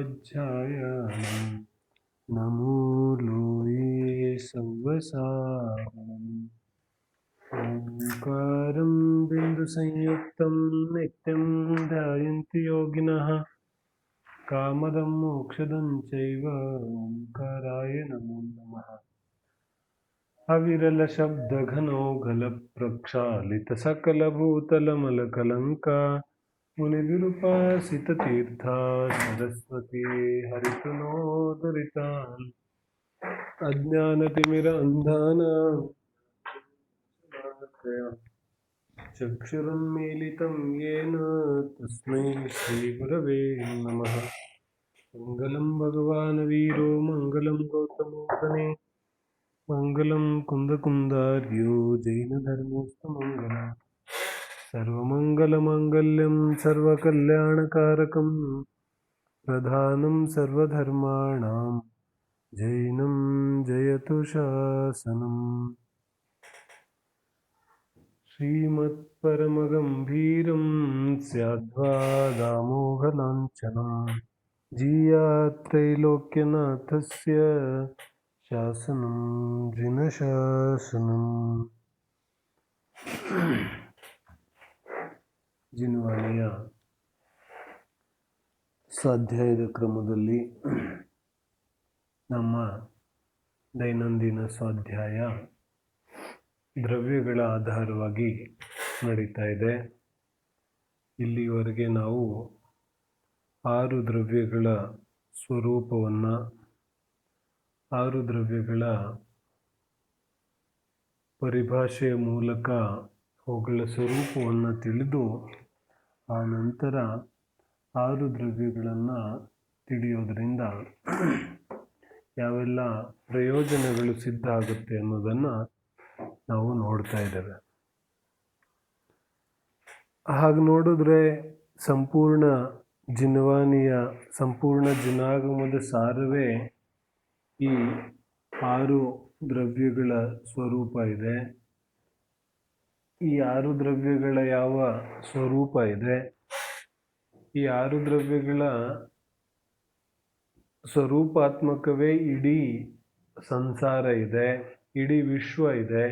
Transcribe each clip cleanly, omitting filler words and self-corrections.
स्वाध्यायानं नमो लोये सव्वसारणम् ओंकारं बिन्दुसंयुक्तं नित्यं ध्यायन्ति योगिनः कामदं मोक्षदं चैव ओंकाराय नमो नमः। अविरलशब्दघनौघलप्रक्षालितसकलभूतलमलकलङ्का मुनिविरूपासिततीर्था सरस्वती हरितुनोदरितान् अज्ञानतिमिरान्धानां चक्षुरुन्मीलितं येन तस्मै श्रीगुरवे नमः। मङ्गलं भगवान् वीरो मङ्गलं गौतमो गणे मङ्गलं कुन्दकुन्दार्यो जैनधर्मोऽस्तमङ्गलम् सर्वमङ्गलमाङ्गल्यं सर्वकल्याणकारकं प्रधानं सर्वधर्माणां जैनं जयतु शासनम्। श्रीमत्परमगम्भीरं स्याद्वादामोघलाञ्छनं जीयात्रैलोक्यनाथस्य शासनं जिनशासनम्। ಜಿನವಾಣಿಯ ಸ್ವಾಧ್ಯಾಯದ ಕ್ರಮದಲ್ಲಿ ನಮ್ಮ ದೈನಂದಿನ ಸ್ವಾಧ್ಯಾಯ ದ್ರವ್ಯಗಳ ಆಧಾರವಾಗಿ ನಡೀತಾ ಇದೆ. ಇಲ್ಲಿವರೆಗೆ ನಾವು 6 ದ್ರವ್ಯಗಳ ಸ್ವರೂಪವನ್ನು 6 ದ್ರವ್ಯಗಳ ಪರಿಭಾಷೆಯ ಮೂಲಕ ಅವುಗಳ ಸ್ವರೂಪವನ್ನು ತಿಳಿದು ಆ ನಂತರ 6 ದ್ರವ್ಯಗಳನ್ನು ತಿಳಿಯೋದರಿಂದ ಯಾವೆಲ್ಲ ಪ್ರಯೋಜನಗಳು ಸಿದ್ಧ ಆಗುತ್ತೆ ಅನ್ನೋದನ್ನು ನಾವು ನೋಡ್ತಾ ಇದ್ದೇವೆ. ಹಾಗೆ ನೋಡಿದ್ರೆ ಸಂಪೂರ್ಣ ಜಿನವಾಣಿಯ ಸಂಪೂರ್ಣ ಜಿನಾಗಮದ ಸಾರವೇ ಈ 6 ದ್ರವ್ಯಗಳ ಸ್ವರೂಪ ಇದೆ. ಈ 6 ದ್ರವ್ಯಗಳ ಯಾವ ಸ್ವರೂಪ ಇದೆ, ಈ 6 ದ್ರವ್ಯಗಳ ಸ್ವರೂಪಾತ್ಮಕವೇ ಇಡೀ ಸಂಸಾರ ಇದೆ, ಇಡೀ ವಿಶ್ವ ಇದೆ.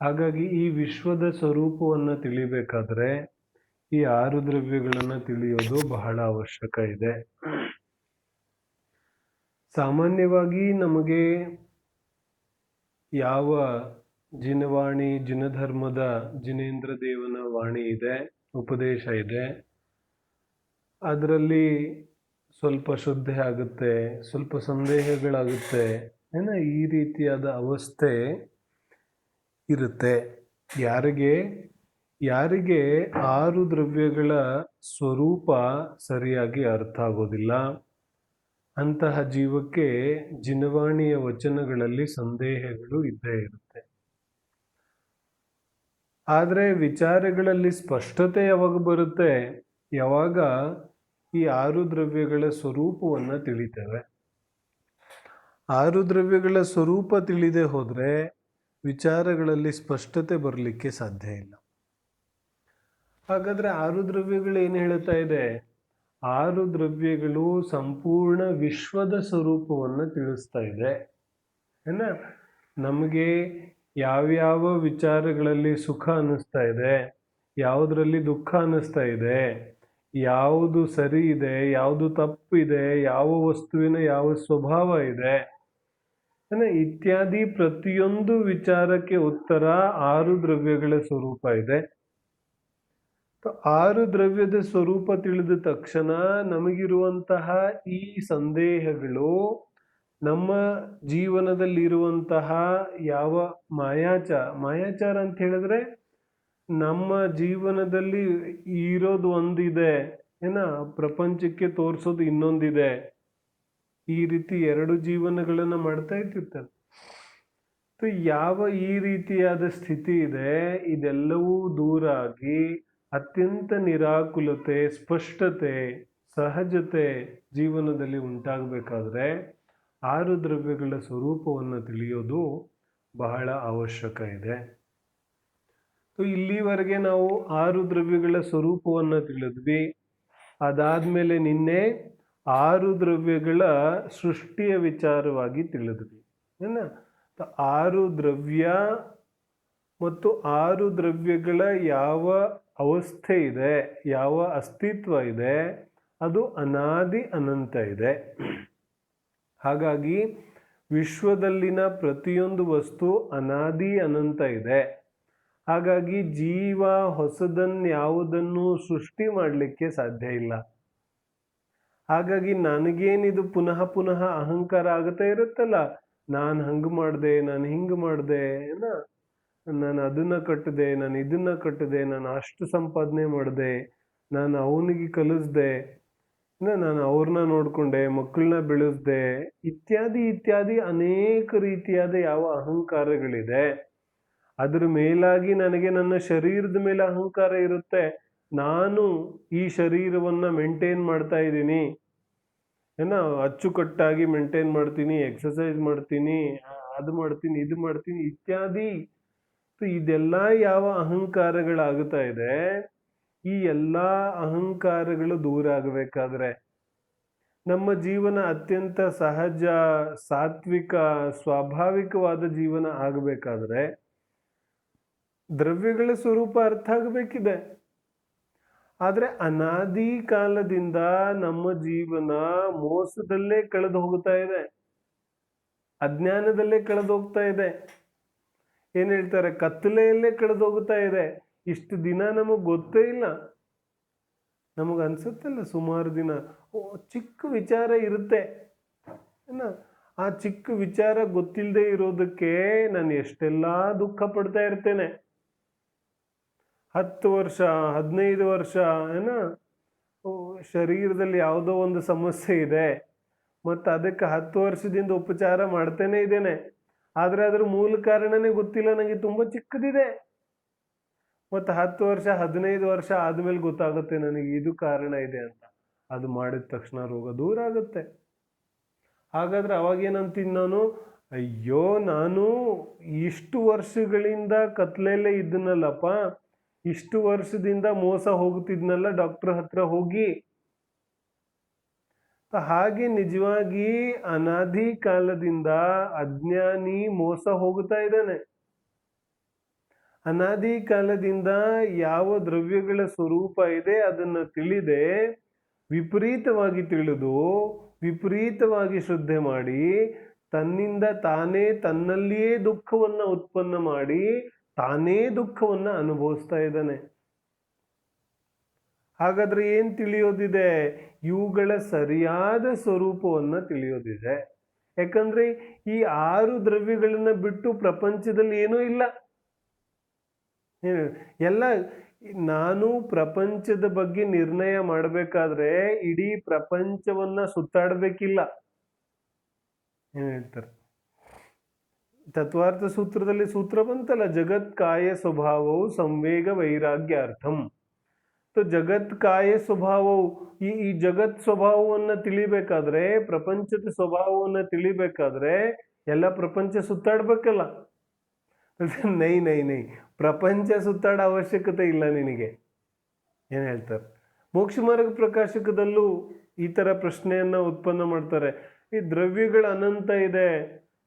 ಹಾಗಾಗಿ ಈ ವಿಶ್ವದ ಸ್ವರೂಪವನ್ನು ತಿಳಿಬೇಕಾದ್ರೆ ಈ 6 ದ್ರವ್ಯಗಳನ್ನು ತಿಳಿಯೋದು ಬಹಳ ಅವಶ್ಯಕ ಇದೆ. ಸಾಮಾನ್ಯವಾಗಿ ನಮಗೆ ಯಾವ ಜಿನವಾಣಿ ಜಿನಧರ್ಮದ ಜಿನೇಂದ್ರ ದೇವನ ವಾಣಿ ಇದೆ, ಉಪದೇಶ ಇದೆ, ಅದರಲ್ಲಿ ಸ್ವಲ್ಪ ಶ್ರದ್ಧೆ ಆಗುತ್ತೆ, ಸ್ವಲ್ಪ ಸಂದೇಹಗಳಾಗುತ್ತೆ, ಈ ರೀತಿಯಾದ ಅವಸ್ಥೆ ಇರುತ್ತೆ. ಯಾರಿಗೆ 6 ದ್ರವ್ಯಗಳ ಸ್ವರೂಪ ಸರಿಯಾಗಿ ಅರ್ಥ ಆಗೋದಿಲ್ಲ, ಅಂತಹ ಜೀವಕ್ಕೆ ಜಿನವಾಣಿಯ ವಚನಗಳಲ್ಲಿ ಸಂದೇಹಗಳು ಇದ್ದೇ ಇರುತ್ತೆ. ಆದರೆ ವಿಚಾರಗಳಲ್ಲಿ ಸ್ಪಷ್ಟತೆ ಯಾವಾಗ ಬರುತ್ತೆ, ಯಾವಾಗ ಈ 6 ದ್ರವ್ಯಗಳ ಸ್ವರೂಪವನ್ನು ತಿಳಿತೇವೆ. 6 ದ್ರವ್ಯಗಳ ಸ್ವರೂಪ ತಿಳಿದೇ ಹೋದರೆ ವಿಚಾರಗಳಲ್ಲಿ ಸ್ಪಷ್ಟತೆ ಬರಲಿಕ್ಕೆ ಸಾಧ್ಯ ಇಲ್ಲ. ಹಾಗಾದರೆ 6 ದ್ರವ್ಯಗಳು ಏನು ಹೇಳ್ತಾ ಇದೆ? 6 ದ್ರವ್ಯಗಳು ಸಂಪೂರ್ಣ ವಿಶ್ವದ ಸ್ವರೂಪವನ್ನು ತಿಳಿಸ್ತಾ ಇದೆ. ನಮಗೆ ಯಾವ್ಯಾವ ವಿಚಾರಗಳಲ್ಲಿ ಸುಖ ಅನ್ನಿಸ್ತಾ ಇದೆ, ಯಾವುದರಲ್ಲಿ ದುಃಖ ಅನ್ನಿಸ್ತಾ ಇದೆ, ಯಾವುದು ಸರಿ ಇದೆ, ಯಾವುದು ತಪ್ಪು ಇದೆ, ಯಾವ ವಸ್ತುವಿನ ಯಾವ ಸ್ವಭಾವ ಇದೆ, ಇತ್ಯಾದಿ ಪ್ರತಿಯೊಂದು ವಿಚಾರಕ್ಕೆ ಉತ್ತರ 6 ದ್ರವ್ಯಗಳ ಸ್ವರೂಪ ಇದೆ. 6 ದ್ರವ್ಯದ ಸ್ವರೂಪ ತಿಳಿದ ತಕ್ಷಣ ನಮಗಿರುವಂತಹ ಈ ಸಂದೇಹಗಳು, ನಮ್ಮ ಜೀವನದಲ್ಲಿರುವಂತಹ ಯಾವ ಮಾಯಾಚಾರ ಅಂತ ಹೇಳಿದ್ರೆ ನಮ್ಮ ಜೀವನದಲ್ಲಿ ಇರೋದು ಒಂದಿದೆ, ಪ್ರಪಂಚಕ್ಕೆ ತೋರಿಸೋದು ಇನ್ನೊಂದಿದೆ. ಈ ರೀತಿ 2 ಜೀವನಗಳನ್ನು ಮಾಡ್ತಾ ಇರ್ತಿರ್ತಾರೆ. ಯಾವ ಈ ರೀತಿಯಾದ ಸ್ಥಿತಿ ಇದೆ, ಇದೆಲ್ಲವೂ ದೂರ ಆಗಿ ಅತ್ಯಂತ ನಿರಾಕುಲತೆ, ಸ್ಪಷ್ಟತೆ, ಸಹಜತೆ ಜೀವನದಲ್ಲಿ ಉಂಟಾಗಬೇಕಾದ್ರೆ 6 ದ್ರವ್ಯಗಳ ಸ್ವರೂಪವನ್ನು ತಿಳಿಯೋದು ಬಹಳ ಅವಶ್ಯಕ ಇದೆ. ಇಲ್ಲಿವರೆಗೆ ನಾವು 6 ದ್ರವ್ಯಗಳ ಸ್ವರೂಪವನ್ನು ತಿಳಿದ್ವಿ. ಅದಾದ್ಮೇಲೆ ನಿನ್ನೆ 6 ದ್ರವ್ಯಗಳ ಸೃಷ್ಟಿಯ ವಿಚಾರವಾಗಿ ತಿಳಿದ್ವಿ ಏನ. 6 ದ್ರವ್ಯ ಮತ್ತು 6 ದ್ರವ್ಯಗಳ ಯಾವ ಅವಸ್ಥೆ ಇದೆ, ಯಾವ ಅಸ್ತಿತ್ವ ಇದೆ, ಅದು ಅನಾದಿ ಅನಂತ ಇದೆ. ಹಾಗಾಗಿ ವಿಶ್ವದಲ್ಲಿನ ಪ್ರತಿಯೊಂದು ವಸ್ತು ಅನಾದಿ ಅನಂತ ಇದೆ. ಹಾಗಾಗಿ ಜೀವ ಹೊಸದನ್ಯಾವುದನ್ನು ಸೃಷ್ಟಿ ಮಾಡಲಿಕ್ಕೆ ಸಾಧ್ಯ ಇಲ್ಲ. ಹಾಗಾಗಿ ನನಗೇನಿದು ಪುನಃ ಪುನಃ ಅಹಂಕಾರ ಆಗುತ್ತಾ ಇರುತ್ತಲ್ಲ, ನಾನು ಹಂಗೆ ಮಾಡಿದೆ, ನಾನು ಹಿಂಗೆ ಮಾಡಿದೆ, ನಾನು ಅದನ್ನ ಕಟ್ಟಿದೆ, ನಾನು ಇದನ್ನ ಕಟ್ಟಿದೆ, ನಾನು ಅಷ್ಟು ಸಂಪಾದನೆ ಮಾಡಿದೆ, ನಾನು ಅವನಿಗೆ ಕಲಿಸ್ದೆ, ನಾನು ಅವ್ರನ್ನ ನೋಡ್ಕೊಂಡೆ, ಮಕ್ಕಳನ್ನ ಬೆಳೆಸ್ದೆ, ಇತ್ಯಾದಿ ಇತ್ಯಾದಿ ಅನೇಕ ರೀತಿಯಾದ ಯಾವ ಅಹಂಕಾರಗಳಿದೆ. ಅದ್ರ ಮೇಲಾಗಿ ನನಗೆ ನನ್ನ ಶರೀರದ ಮೇಲೆ ಅಹಂಕಾರ ಇರುತ್ತೆ. ನಾನು ಈ ಶರೀರವನ್ನ ಮೇಂಟೈನ್ ಮಾಡ್ತಾ ಇದ್ದೀನಿ, ಅಚ್ಚುಕಟ್ಟಾಗಿ ಮೇಂಟೈನ್ ಮಾಡ್ತೀನಿ, ಎಕ್ಸಸೈಸ್ ಮಾಡ್ತೀನಿ, ಅದು ಮಾಡ್ತೀನಿ, ಇದು ಮಾಡ್ತೀನಿ ಇತ್ಯಾದಿ. ಇದೆಲ್ಲ ಯಾವ ಅಹಂಕಾರಗಳಾಗುತ್ತಾ ಇದೆ, ಈ ಎಲ್ಲ ಅಹಂಕಾರಗಳು ದೂರ ಆಗಬೇಕಾದ್ರೆ, ನಮ್ಮ ಜೀವನ ಅತ್ಯಂತ ಸಹಜ, ಸಾತ್ವಿಕ, ಸ್ವಾಭಾವಿಕವಾದ ಜೀವನ ಆಗಬೇಕಾದ್ರೆ ದ್ರವ್ಯಗಳ ಸ್ವರೂಪ ಅರ್ಥ ಆಗಬೇಕಿದೆ. ಆದ್ರೆ ಅನಾದಿ ಕಾಲದಿಂದ ನಮ್ಮ ಜೀವನ ಮೋಸದಲ್ಲೇ ಕಳೆದು ಹೋಗ್ತಾ ಇದೆ, ಅಜ್ಞಾನದಲ್ಲೇ ಕಳೆದು ಹೋಗ್ತಾ ಇದೆ. ಏನ್ ಹೇಳ್ತಾರೆ, ಕತ್ತಲೆಯಲ್ಲೇ ಕಳೆದು ಹೋಗ್ತಾ ಇದೆ. ಇಷ್ಟು ದಿನ ನಮಗ್ ಗೊತ್ತೇ ಇಲ್ಲ. ನಮಗ್ ಅನ್ಸುತ್ತಲ್ಲ ಸುಮಾರು ದಿನ ಚಿಕ್ಕ ವಿಚಾರ ಇರುತ್ತೆ, ಆ ಚಿಕ್ಕ ವಿಚಾರ ಗೊತ್ತಿಲ್ಲದೆ ಇರೋದಕ್ಕೆ ನಾನು ಎಷ್ಟೆಲ್ಲಾ ದುಃಖ ಪಡ್ತಾ ಇರ್ತೇನೆ. 10 ವರ್ಷ 15 ವರ್ಷ ಶರೀರದಲ್ಲಿ ಯಾವುದೋ ಒಂದು ಸಮಸ್ಯೆ ಇದೆ, ಮತ್ತು ಅದಕ್ಕೆ 10 ವರ್ಷದಿಂದ ಉಪಚಾರ ಮಾಡ್ತೇನೆ ಇದ್ದೇನೆ. ಆದ್ರೆ ಅದ್ರ ಮೂಲ ಕಾರಣನೇ ಗೊತ್ತಿಲ್ಲ, ನನಗೆ ತುಂಬಾ ಚಿಕ್ಕದಿದೆ. ಮತ್ತು 10 ವರ್ಷ 15 ವರ್ಷ ಆದ್ಮೇಲೆ ಗೊತ್ತಾಗುತ್ತೆ ನನಗೆ ಇದು ಕಾರಣ ಇದೆ ಅಂತ. ಅದು ಮಾಡಿದ ತಕ್ಷಣ ರೋಗ ದೂರ ಆಗುತ್ತೆ. ಹಾಗಾದ್ರೆ ಅವಾಗೇನಂತೀನಿ ನಾನು, ಅಯ್ಯೋ ನಾನು ಇಷ್ಟು ವರ್ಷಗಳಿಂದ ಕತ್ಲೆಯಲ್ಲೇ ಇದ್ದನಲ್ಲಪ್ಪ, ಇಷ್ಟು ವರ್ಷದಿಂದ ಮೋಸ ಹೋಗ್ತಿದ್ನಲ್ಲ ಡಾಕ್ಟರ್ ಹತ್ರ ಹೋಗಿ. ಹಾಗೆ ನಿಜವಾಗಿ ಅನಾದಿ ಕಾಲದಿಂದ ಅಜ್ಞಾನಿ ಮೋಸ ಹೋಗ್ತಾ ಇದ್ದಾನೆ. ಅನಾದಿ ಕಾಲದಿಂದ ಯಾವ ದ್ರವ್ಯಗಳ ಸ್ವರೂಪ ಇದೆ ಅದನ್ನು ತಿಳಿದೆ, ವಿಪರೀತವಾಗಿ ತಿಳಿದು ವಿಪರೀತವಾಗಿ ಶ್ರದ್ಧೆ ಮಾಡಿ ತನ್ನಿಂದ ತಾನೇ ತನ್ನಲ್ಲಿಯೇ ದುಃಖವನ್ನ ಉತ್ಪನ್ನ ಮಾಡಿ ತಾನೇ ದುಃಖವನ್ನ ಅನುಭವಿಸ್ತಾ ಇದ್ದಾನೆ. ಹಾಗಾದ್ರೆ ಏನ್ ತಿಳಿಯೋದಿದೆ? ಇವುಗಳ ಸರಿಯಾದ ಸ್ವರೂಪವನ್ನ ತಿಳಿಯೋದಿದೆ. ಯಾಕಂದ್ರೆ ಈ 6 ದ್ರವ್ಯಗಳನ್ನ ಬಿಟ್ಟು ಪ್ರಪಂಚದಲ್ಲಿ ಏನೂ ಇಲ್ಲ. ಎಲ್ಲ ನಾನು ಪ್ರಪಂಚದ ಬಗ್ಗೆ ನಿರ್ಣಯ ಮಾಡಬೇಕಾದ್ರೆ ಇಡೀ ಪ್ರಪಂಚವನ್ನ ಸುತ್ತಾಡ್ಬೇಕಿಲ್ಲ. ಏನ್ ಹೇಳ್ತಾರೆ ತತ್ವಾರ್ಥ ಸೂತ್ರದಲ್ಲಿ ಸೂತ್ರ ಬಂತಲ್ಲ, ಜಗತ್ ಕಾಯ ಸ್ವಭಾವವು ಸಂವೇಗ ವೈರಾಗ್ಯಾರ್ಥಂ. ಜಗತ್ ಕಾಯ ಸ್ವಭಾವವು ಈ ಜಗತ್ ಸ್ವಭಾವವನ್ನ ತಿಳಿಬೇಕಾದ್ರೆ, ಪ್ರಪಂಚದ ಸ್ವಭಾವವನ್ನ ತಿಳಿಬೇಕಾದ್ರೆ ಎಲ್ಲ ಪ್ರಪಂಚ ಸುತ್ತಾಡ್ಬೇಕಲ್ಲ. ನೈ ನೈ ನೈ ಪ್ರಪಂಚ ಸುತ್ತಾಡೋ ಅವಶ್ಯಕತೆ ಇಲ್ಲ ನಿನಗೆ. ಏನ್ ಹೇಳ್ತಾರೆ ಮೋಕ್ಷ ಮಾರ್ಗ ಪ್ರಕಾಶಕದಲ್ಲೂ ಈ ತರ ಪ್ರಶ್ನೆಯನ್ನ ಉತ್ಪನ್ನ ಮಾಡ್ತಾರೆ. ಈ ದ್ರವ್ಯಗಳ ಅನಂತ ಇದೆ,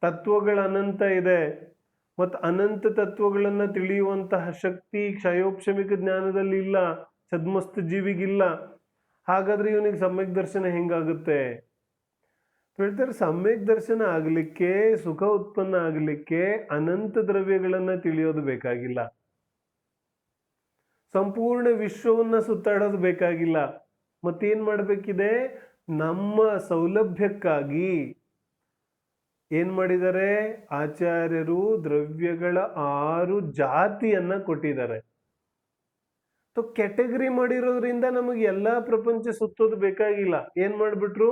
ತತ್ವಗಳ ಅನಂತ ಇದೆ, ಮತ್ತು ಅನಂತ ತತ್ವಗಳನ್ನ ತಿಳಿಯುವಂತಹ ಶಕ್ತಿ ಕ್ಷಯೋಕ್ಷಮಿಕ ಜ್ಞಾನದಲ್ಲಿ ಇಲ್ಲ, ಛದ್ಮಸ್ತ ಜೀವಿಗಿಲ್ಲ. ಹಾಗಾದ್ರೆ ಇವನಿಗೆ ಸಮ್ಯಕ್ ದರ್ಶನ ಹೆಂಗಾಗುತ್ತೆ? ಹೇಳ್ತಾರೆ ಸಮ್ಯಕ್ ದರ್ಶನ ಆಗ್ಲಿಕ್ಕೆ, ಸುಖ ಉತ್ಪನ್ನ ಆಗ್ಲಿಕ್ಕೆ ಅನಂತ ದ್ರವ್ಯಗಳನ್ನ ತಿಳಿಯೋದು ಬೇಕಾಗಿಲ್ಲ, ಸಂಪೂರ್ಣ ವಿಶ್ವವನ್ನ ಸುತ್ತಾಡೋದು ಬೇಕಾಗಿಲ್ಲ. ಮತ್ತೇನ್ ಮಾಡ್ಬೇಕಿದೆ? ನಮ್ಮ ಸೌಲಭ್ಯಕ್ಕಾಗಿ ಏನ್ ಮಾಡಿದ್ದಾರೆ ಆಚಾರ್ಯರು? ದ್ರವ್ಯಗಳ 6 ಜಾತಿಯನ್ನ ಕೊಟ್ಟಿದ್ದಾರೆ. ಕ್ಯಾಟಗರಿ ಮಾಡಿರೋದ್ರಿಂದ ನಮಗೆ ಎಲ್ಲಾ ಪ್ರಪಂಚ ಸುತ್ತೋದು ಬೇಕಾಗಿಲ್ಲ. ಏನ್ ಮಾಡ್ಬಿಟ್ರು?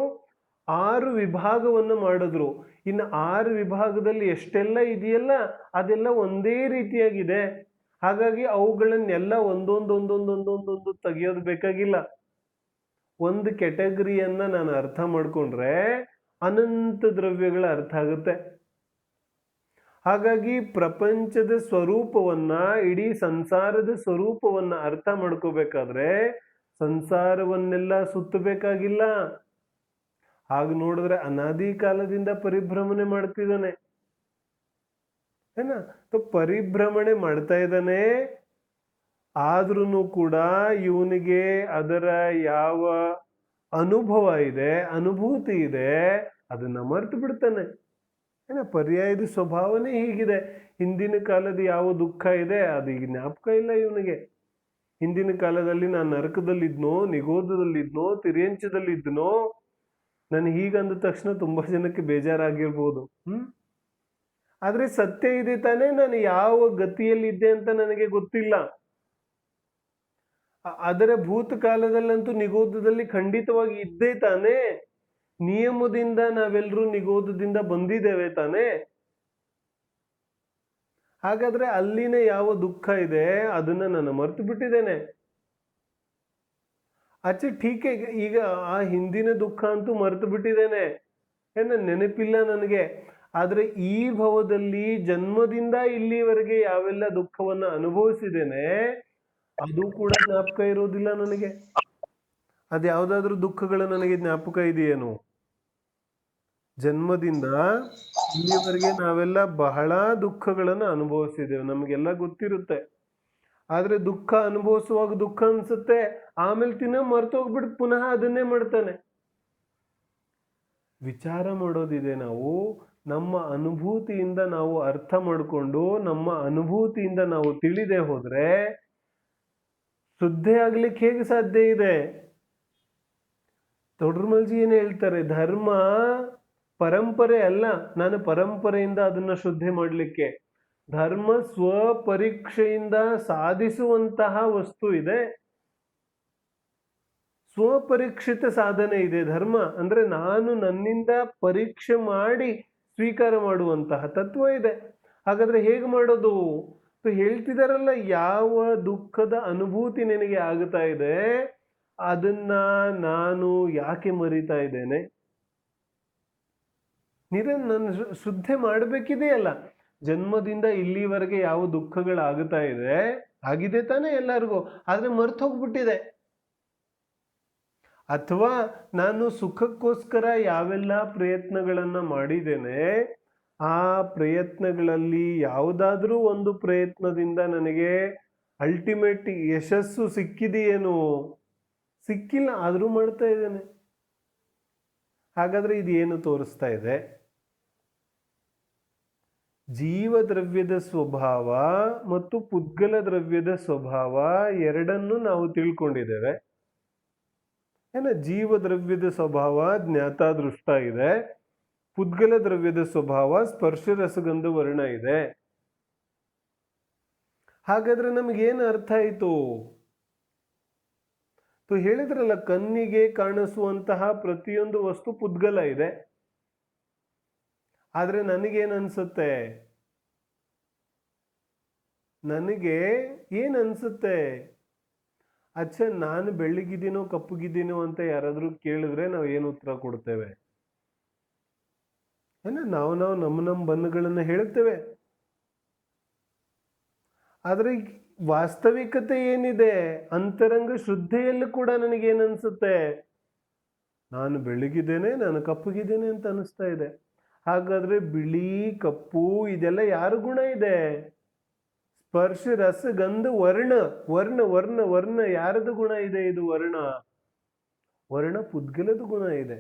6 ವಿಭಾಗವನ್ನ ಮಾಡಿದ್ರು. ಇನ್ನು 6 ವಿಭಾಗದಲ್ಲಿ ಎಷ್ಟೆಲ್ಲ ಇದೆಯಲ್ಲ ಅದೆಲ್ಲ ಒಂದೇ ರೀತಿಯಾಗಿದೆ. ಹಾಗಾಗಿ ಅವುಗಳನ್ನೆಲ್ಲ ಒಂದೊಂದೊಂದೊಂದೊಂದೊಂದೊಂದೊಂದು ತೆಗಿಯೋದು ಬೇಕಾಗಿಲ್ಲ. ಒಂದು ಕ್ಯಾಟಗರಿಯನ್ನ ನಾನು ಅರ್ಥ ಮಾಡ್ಕೊಂಡ್ರೆ ಅನಂತ ದ್ರವ್ಯಗಳ ಅರ್ಥ ಆಗುತ್ತೆ. ಹಾಗಾಗಿ ಪ್ರಪಂಚದ ಸ್ವರೂಪವನ್ನ, ಇಡೀ ಸಂಸಾರದ ಸ್ವರೂಪವನ್ನ ಅರ್ಥ ಮಾಡ್ಕೋಬೇಕಾದ್ರೆ ಸಂಸಾರವನ್ನೆಲ್ಲ ಸುತ್ತಬೇಕಾಗಿಲ್ಲ. ಹಾಗೆ ನೋಡಿದ್ರೆ ಅನಾದಿ ಕಾಲದಿಂದ ಪರಿಭ್ರಮಣೆ ಮಾಡ್ತಿದ್ದಾನೆ ಏನ. ಪರಿಭ್ರಮಣೆ ಮಾಡ್ತಾ ಇದ್ದಾನೆ, ಆದ್ರೂ ಕೂಡ ಇವನಿಗೆ ಅದರ ಯಾವ ಅನುಭವ ಇದೆ, ಅನುಭೂತಿ ಇದೆ, ಅದನ್ನ ಮರ್ತು ಬಿಡ್ತಾನೆ ಏನ. ಪರ್ಯಾಯದ ಸ್ವಭಾವನೇ ಹೀಗಿದೆ. ಹಿಂದಿನ ಕಾಲದ ಯಾವ ದುಃಖ ಇದೆ ಅದು ಈಗ ಜ್ಞಾಪಕ ಇಲ್ಲ ಇವನಿಗೆ. ಹಿಂದಿನ ಕಾಲದಲ್ಲಿ ನಾನು ನರಕದಲ್ಲಿದ್ನೋ, ನಿಗೋಧದಲ್ಲಿದ್ನೋ, ತಿರ್ಯಂಚದಲ್ಲಿದ್ನೋ, ನಾನು ಹೀಗಂದ ತಕ್ಷಣ ತುಂಬಾ ಜನಕ್ಕೆ ಬೇಜಾರಾಗಿರ್ಬೋದು. ಆದ್ರೆ ಸತ್ಯ ಇದೆ ತಾನೇ, ನಾನು ಯಾವ ಗತಿಯಲ್ಲಿದ್ದೆ ಅಂತ ನನಗೆ ಗೊತ್ತಿಲ್ಲ. ಅದರ ಭೂತಕಾಲದಲ್ಲಂತೂ ನಿಗೋಧದಲ್ಲಿ ಖಂಡಿತವಾಗಿ ಇದ್ದೇ ತಾನೇ. ನಿಯಮದಿಂದ ನಾವೆಲ್ಲರೂ ನಿಗೋಧದಿಂದ ಬಂದಿದ್ದೇವೆ ತಾನೇ. ಹಾಗಾದ್ರೆ ಅಲ್ಲಿನ ಯಾವ ದುಃಖ ಇದೆ ಅದನ್ನ ನಾನು ಮರ್ತು ಬಿಟ್ಟಿದ್ದೇನೆ. ಅಚ್ಚ ಠೀಕೆ, ಈಗ ಆ ಹಿಂದಿನ ದುಃಖ ಅಂತೂ ಮರ್ತು ಬಿಟ್ಟಿದ್ದೇನೆ, ನೆನಪಿಲ್ಲ ನನಗೆ. ಆದ್ರೆ ಈ ಭವದಲ್ಲಿ ಜನ್ಮದಿಂದ ಇಲ್ಲಿವರೆಗೆ ಯಾವೆಲ್ಲ ದುಃಖವನ್ನ ಅನುಭವಿಸಿದ್ದೇನೆ ಅದು ಕೂಡ ಜ್ಞಾಪಕ ಇರೋದಿಲ್ಲ ನನಗೆ. ಅದ್ಯಾವುದಾದ್ರೂ ದುಃಖಗಳು ನನಗೆ ಜ್ಞಾಪಕ ಇದೆಯೇನು? ಜನ್ಮದಿಂದ ಇಲ್ಲಿವರೆಗೆ ನಾವೆಲ್ಲ ಬಹಳ ದುಃಖಗಳನ್ನು ಅನುಭವಿಸಿದ್ದೇವೆ, ನಮಗೆಲ್ಲ ಗೊತ್ತಿರುತ್ತೆ. ಆದ್ರೆ ದುಃಖ ಅನುಭವಿಸುವಾಗ ದುಃಖ ಅನ್ಸುತ್ತೆ, ಆಮೇಲೆ ಮರ್ತೋಗ್ಬಿಟ್ಟು ಪುನಃ ಅದನ್ನೇ ಮಾಡ್ತಾನೆ. ವಿಚಾರ ಮಾಡೋದಿದೆ. ನಾವು ನಮ್ಮ ಅನುಭೂತಿಯಿಂದ ನಾವು ಅರ್ಥ ಮಾಡಿಕೊಂಡು ನಮ್ಮ ಅನುಭೂತಿಯಿಂದ ನಾವು ತಿಳಿದೇ ಹೋದ್ರೆ ಶುದ್ಧಿ ಆಗ್ಲಿಕ್ಕೆ ಹೇಗೆ ಸಾಧ್ಯ ಇದೆ? ತೊಡ್ರಮಲ್ಜಿ ಏನ್ ಹೇಳ್ತಾರೆ, ಧರ್ಮ ಪರಂಪರೆ ಅಲ್ಲ, ನಾನು ಪರಂಪರೆಯಿಂದ ಅದನ್ನ ಶುದ್ಧಿ ಮಾಡಲಿಕ್ಕೆ. ಧರ್ಮ ಸ್ವಪರೀಕ್ಷೆಯಿಂದ ಸಾಧಿಸುವಂತಹ ವಸ್ತು ಇದೆ, ಸ್ವಪರೀಕ್ಷಿತ ಸಾಧನೆ ಇದೆ ಧರ್ಮ. ಅಂದ್ರೆ ನಾನು ನನ್ನಿಂದ ಪರೀಕ್ಷೆ ಮಾಡಿ ಸ್ವೀಕಾರ ಮಾಡುವಂತಹ ತತ್ವ ಇದೆ. ಹಾಗಾದ್ರೆ ಹೇಗೆ ಮಾಡೋದು? ಹೇಳ್ತಿದಾರಲ್ಲ, ಯಾವ ದುಃಖದ ಅನುಭೂತಿ ನಿನಗೆ ಆಗ್ತಾ ಇದೆ ಅದನ್ನ ನಾನು ಯಾಕೆ ಮರಿತಾ ಇದ್ದೇನೆ? ನಾನು ಶುದ್ಧಿ ಮಾಡಬೇಕಿದೆಯಲ್ಲ. ಜನ್ಮದಿಂದ ಇಲ್ಲಿವರೆಗೆ ಯಾವ ದುಃಖಗಳಾಗುತ್ತಾ ಇದೆ, ಆಗಿದೆ ತಾನೇ ಎಲ್ಲರಿಗೂ, ಆದ್ರೆ ಮರ್ತು ಹೋಗ್ಬಿಟ್ಟಿದೆ. ಅಥವಾ ನಾನು ಸುಖಕ್ಕೋಸ್ಕರ ಯಾವೆಲ್ಲ ಪ್ರಯತ್ನಗಳನ್ನ ಮಾಡಿದ್ದೇನೆ, ಆ ಪ್ರಯತ್ನಗಳಲ್ಲಿ ಯಾವುದಾದ್ರೂ ಒಂದು ಪ್ರಯತ್ನದಿಂದ ನನಗೆ ಅಲ್ಟಿಮೇಟ್ ಯಶಸ್ಸು ಸಿಕ್ಕಿದೆಯೇನು? ಸಿಕ್ಕಿಲ್ಲ, ಆದ್ರೂ ಮಾಡ್ತಾ ಇದ್ದೇನೆ. ಹಾಗಾದ್ರೆ ಇದು ಏನು ತೋರಿಸ್ತಾ ಇದೆ? ಜೀವ ದ್ರವ್ಯದ ಸ್ವಭಾವ ಮತ್ತು ಪುದ್ಗಲ ದ್ರವ್ಯದ ಸ್ವಭಾವ ಎರಡನ್ನು ನಾವು ತಿಳ್ಕೊಂಡಿದ್ದೇವೆ. ಜೀವ ದ್ರವ್ಯದ ಸ್ವಭಾವ ಜ್ಞಾತ ದೃಷ್ಟ ಇದೆ, ಪುದ್ಗಲ ದ್ರವ್ಯದ ಸ್ವಭಾವ ಸ್ಪರ್ಶ ರಸಗಂಧ ವರ್ಣ ಇದೆ. ಹಾಗಾದ್ರೆ ನಮಗೇನು ಅರ್ಥ ಆಯ್ತು? ಹೇಳಿದ್ರಲ್ಲ, ಕಣ್ಣಿಗೆ ಕಾಣಿಸುವಂತಹ ಪ್ರತಿಯೊಂದು ವಸ್ತು ಪುದ್ಗಲ ಇದೆ. ಆದ್ರೆ ನನಗೇನ್ ಅನ್ಸುತ್ತೆ? ನನಗೆ ಏನ್ ಅನ್ಸುತ್ತೆ? ಅಚ್ಚ, ನಾನು ಬೆಳ್ಳಗಿದ್ದೀನೋ ಕಪ್ಪಗಿದ್ದೀನೋ ಅಂತ ಯಾರಾದ್ರೂ ಕೇಳಿದ್ರೆ ನಾವು ಏನು ಉತ್ತರ ಕೊಡ್ತೇವೆ? ನಾವು ನಮ್ಮ ಬಣ್ಣಗಳನ್ನ ಹೇಳ್ತೇವೆ. ಆದ್ರೆ ವಾಸ್ತವಿಕತೆ ಏನಿದೆ? ಅಂತರಂಗ ಶುದ್ಧಿಯಲ್ಲೂ ಕೂಡ ನನಗೇನ್ ಅನ್ಸುತ್ತೆ? ನಾನು ಬೆಳ್ಳಗಿದ್ದೇನೆ, ನಾನು ಕಪ್ಪಗಿದ್ದೇನೆ ಅಂತ ಅನಿಸ್ತಾ ಇದೆ. ಹಾಗಾದ್ರೆ ಬಿಳಿ ಕಪ್ಪು ಇದೆಲ್ಲ ಯಾರ ಗುಣ ಇದೆ? ಸ್ಪರ್ಶ ರಸ ಗಂಧ ವರ್ಣ ವರ್ಣ ವರ್ಣ ವರ್ಣ ಯಾರದು ಗುಣ ಇದೆ? ಇದು ವರ್ಣ ವರ್ಣ ಪುದ್ಗಲದ ಗುಣ ಇದೆ.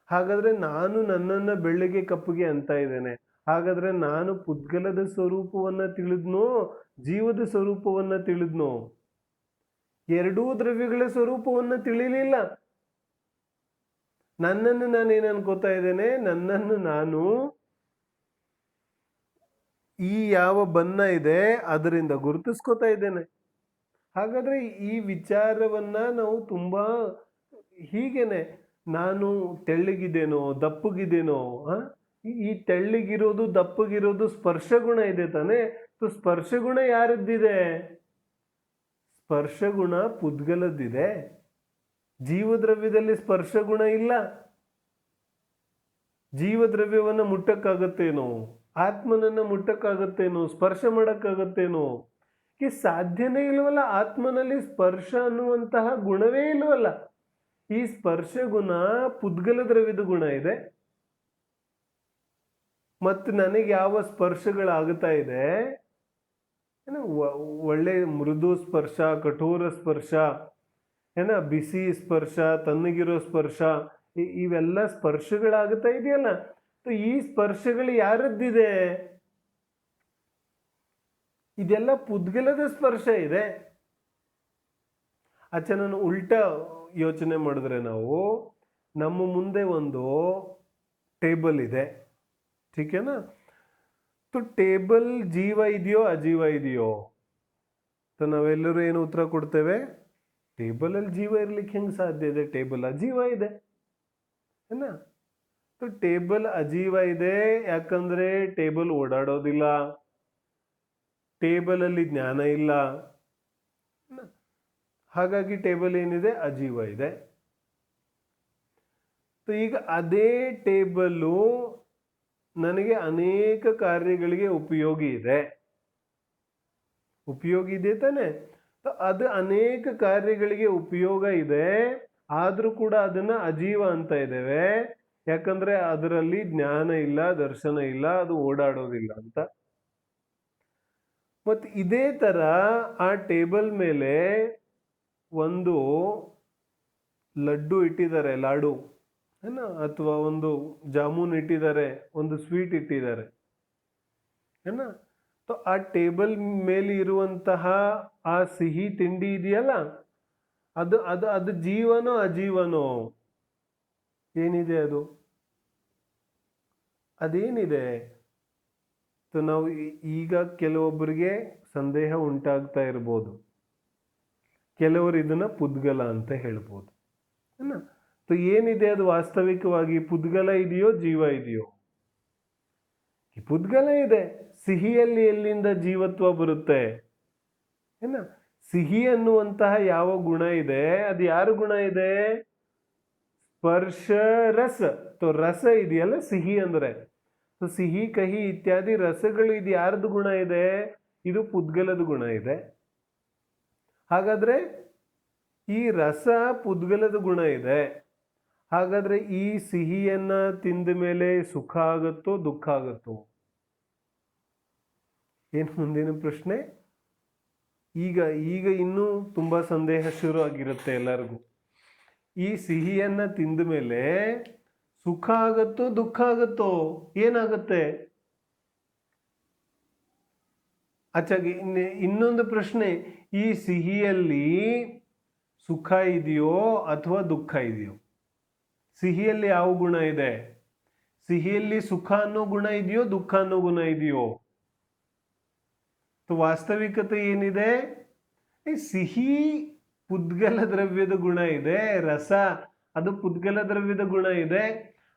ಹಾಗಾದ್ರೆ ನಾನು ನನ್ನನ್ನ ಬೆಳ್ಳಗೆ ಕಪ್ಪಗೆ ಅಂತ ಇದ್ದೇನೆ. ಹಾಗಾದ್ರೆ ನಾನು ಪುದ್ಗಲದ ಸ್ವರೂಪವನ್ನ ತಿಳಿದ್ನೋ, ಜೀವದ ಸ್ವರೂಪವನ್ನ ತಿಳಿದ್ನೋ? ಎರಡೂ ದ್ರವ್ಯಗಳ ಸ್ವರೂಪವನ್ನ ತಿಳಿಲಿಲ್ಲ. ನನ್ನನ್ನು ನಾನೇನು ಅನ್ಕೋತಾ ಇದ್ದೇನೆ? ನನ್ನನ್ನು ನಾನು ಈ ಯಾವ ಬಣ್ಣ ಇದೆ ಅದರಿಂದ ಗುರುತಿಸ್ಕೋತಾ ಇದ್ದೇನೆ. ಹಾಗಾದ್ರೆ ಈ ವಿಚಾರವನ್ನ ನಾವು ತುಂಬಾ ಹೀಗೇನೆ, ನಾನು ತೆಳ್ಳಗಿದ್ದೇನೋ ದಪ್ಪಗಿದ್ದೇನೋ, ಈ ತೆಳ್ಳಗಿರೋದು ದಪ್ಪಗಿರೋದು ಸ್ಪರ್ಶಗುಣ ಇದೆ ತಾನೆ. ಸ್ಪರ್ಶಗುಣ ಯಾರದ್ದಿದೆ? ಸ್ಪರ್ಶಗುಣ ಪುದ್ಗಲದ್ದಿದೆ. ಜೀವದ್ರವ್ಯದಲ್ಲಿ ಸ್ಪರ್ಶಗುಣ ಇಲ್ಲ. ಜೀವದ್ರವ್ಯವನ್ನ ಮುಟ್ಟಕ್ಕಾಗತ್ತೇನೋ? ಆತ್ಮನನ್ನ ಮುಟ್ಟಕ್ಕಾಗತ್ತೇನೋ? ಸ್ಪರ್ಶ ಮಾಡಕ್ಕಾಗತ್ತೇನೋ? ಈ ಸಾಧ್ಯನೇ ಇಲ್ವಲ್ಲ. ಆತ್ಮನಲ್ಲಿ ಸ್ಪರ್ಶ ಅನ್ನುವಂತಹ ಗುಣವೇ ಇಲ್ವಲ್ಲ. ಈ ಸ್ಪರ್ಶ ಗುಣ ಪುದ್ಗಲ ದ್ರವ್ಯದ ಗುಣ ಇದೆ. ಮತ್ತು ನನಗೆ ಯಾವ ಸ್ಪರ್ಶಗಳಾಗುತ್ತಾ ಇದೆ, ಒಳ್ಳೆ ಮೃದು ಸ್ಪರ್ಶ, ಕಠೋರ ಸ್ಪರ್ಶ, ಬಿಸಿ ಸ್ಪರ್ಶ, ತಣ್ಣಗಿರೋ ಸ್ಪರ್ಶ, ಇವೆಲ್ಲ ಸ್ಪರ್ಶಗಳಾಗುತ್ತಾ ಇದೆಯಲ್ಲ. ಈ ಸ್ಪರ್ಶಗಳು ಯಾರದ್ದಿದೆ? ಇದೆಲ್ಲ ಪುದ್ಗಲದ ಸ್ಪರ್ಶ ಇದೆ. ನಾನು ಉಲ್ಟಾ ಯೋಚನೆ ಮಾಡಿದ್ರೆ, ನಾವು ನಮ್ಮ ಮುಂದೆ ಒಂದು ಟೇಬಲ್ ಇದೆ, ಠೀಕೇನಾ? ಟೇಬಲ್ ಜೀವ ಇದೆಯೋ ಅಜೀವ ಇದೆಯೋ? ನಾವೆಲ್ಲರೂ ಏನು ಉತ್ತರ ಕೊಡ್ತೇವೆ? ಟೇಬಲ್ ಅಲ್ಲಿ ಜೀವ ಇರ್ಲಿಕ್ಕೆ ಹೆಂಗ್ ಸಾಧ್ಯ ಇದೆ? ಟೇಬಲ್ ಅಜೀವ ಇದೆ, ಏನ? ಟೇಬಲ್ ಅಜೀವ ಇದೆ ಯಾಕಂದ್ರೆ ಟೇಬಲ್ ಓಡಾಡೋದಿಲ್ಲ, ಟೇಬಲ್ ಅಲ್ಲಿ ಜ್ಞಾನ ಇಲ್ಲ, ಹಾಗಾಗಿ ಟೇಬಲ್ ಏನಿದೆ? ಅಜೀವ ಇದೆ. ಈಗ ಅದೇ ಟೇಬಲ್ಲು ನನಗೆ ಅನೇಕ ಕಾರ್ಯಗಳಿಗೆ ಉಪಯೋಗಿ ಇದೆ, ಉಪಯೋಗಿ ಇದೆ ತಾನೆ? ಅದು ಅನೇಕ ಕಾರ್ಯಗಳಿಗೆ ಉಪಯೋಗ ಇದೆ, ಆದ್ರೂ ಕೂಡ ಅದನ್ನ ಅಜೀವ ಅಂತ ಇದ್ದೇವೆ. ಯಾಕಂದ್ರೆ ಅದರಲ್ಲಿ ಜ್ಞಾನ ಇಲ್ಲ, ದರ್ಶನ ಇಲ್ಲ, ಅದು ಓಡಾಡೋದಿಲ್ಲ ಅಂತ. ಮತ್ತೆ ಇದೇ ತರ ಆ ಟೇಬಲ್ ಮೇಲೆ ಒಂದು ಲಡ್ಡು ಇಟ್ಟಿದ್ದಾರೆ, ಲಾಡು, ಅಥವಾ ಒಂದು ಜಾಮೂನ್ ಇಟ್ಟಿದ್ದಾರೆ, ಒಂದು ಸ್ವೀಟ್ ಇಟ್ಟಿದ್ದಾರೆ, ಏನ? ಆ ಟೇಬಲ್ ಮೇಲೆ ಇರುವಂತಹ ಆ ಸಿಹಿ ತಿಂಡಿ ಇದೆಯಲ್ಲ, ಅದು ಅದು ಅದು ಜೀವನೋ ಅಜೀವನೋ? ಏನಿದೆ ಅದು? ಅದೇನಿದೆ? ನಾವು ಈಗ ಕೆಲವೊಬ್ಬರಿಗೆ ಸಂದೇಹ ಉಂಟಾಗ್ತಾ ಇರ್ಬೋದು, ಕೆಲವರು ಇದನ್ನ ಪುದ್ಗಲ ಅಂತ ಹೇಳ್ಬೋದು, ಏನಿದೆ ಅದು ವಾಸ್ತವಿಕವಾಗಿ? ಪುದ್ಗಲ ಇದೆಯೋ ಜೀವ ಇದೆಯೋ? ಪುದ್ಗಲ ಇದೆ. ಸಿಹಿಯಲ್ಲಿ ಎಲ್ಲಿಂದ ಜೀವತ್ವ ಬರುತ್ತೆ? ಸಿಹಿ ಅನ್ನುವಂತಹ ಯಾವ ಗುಣ ಇದೆ, ಅದು ಯಾರ ಗುಣ ಇದೆ? ಸ್ಪರ್ಶ ರಸ. ರಸ ಇದೆಯಲ್ಲ ಸಿಹಿ ಅಂದ್ರೆ, ಸಿಹಿ ಕಹಿ ಇತ್ಯಾದಿ ರಸಗಳು, ಇದು ಯಾರ್ದು ಗುಣ ಇದೆ? ಇದು ಪುದ್ಗಲದ ಗುಣ ಇದೆ. ಹಾಗಾದ್ರೆ ಈ ರಸ ಪುದ್ಗಲದ ಗುಣ ಇದೆ. ಹಾಗಾದ್ರೆ ಈ ಸಿಹಿಯನ್ನ ತಿಂದ ಮೇಲೆ ಸುಖ ಆಗುತ್ತೋ ದುಃಖ ಆಗುತ್ತೋ? ಏನು ಮುಂದಿನ ಪ್ರಶ್ನೆ? ಈಗ ಈಗ ಇನ್ನೂ ತುಂಬಾ ಸಂದೇಹ ಶುರು ಆಗಿರುತ್ತೆ ಎಲ್ಲರಿಗೂ. ಈ ಸಿಹಿಯನ್ನ ತಿಂದ ಮೇಲೆ ಸುಖ ಆಗುತ್ತೋ ದುಃಖ ಆಗುತ್ತೋ? ಏನಾಗುತ್ತೆ? ಅಚ್ಚಾಗಿ ಇನ್ನೊಂದು ಪ್ರಶ್ನೆ, ಈ ಸಿಹಿಯಲ್ಲಿ ಸುಖ ಇದೆಯೋ ಅಥವಾ ದುಃಖ ಇದೆಯೋ? ಸಿಹಿಯಲ್ಲಿ ಯಾವ ಗುಣ ಇದೆ? ಸಿಹಿಯಲ್ಲಿ ಸುಖ ಅನ್ನೋ ಗುಣ ಇದೆಯೋ ದುಃಖ ಅನ್ನೋ ಗುಣ ಇದೆಯೋ? ವಾಸ್ತವಿಕತೆ ಏನಿದೆ? ಈ ಸಿಹಿ ಪುದ್ಗಲ ದ್ರವ್ಯದ ಗುಣ ಇದೆ, ರಸ ಅದು ಪುದ್ಗಲ ದ್ರವ್ಯದ ಗುಣ ಇದೆ.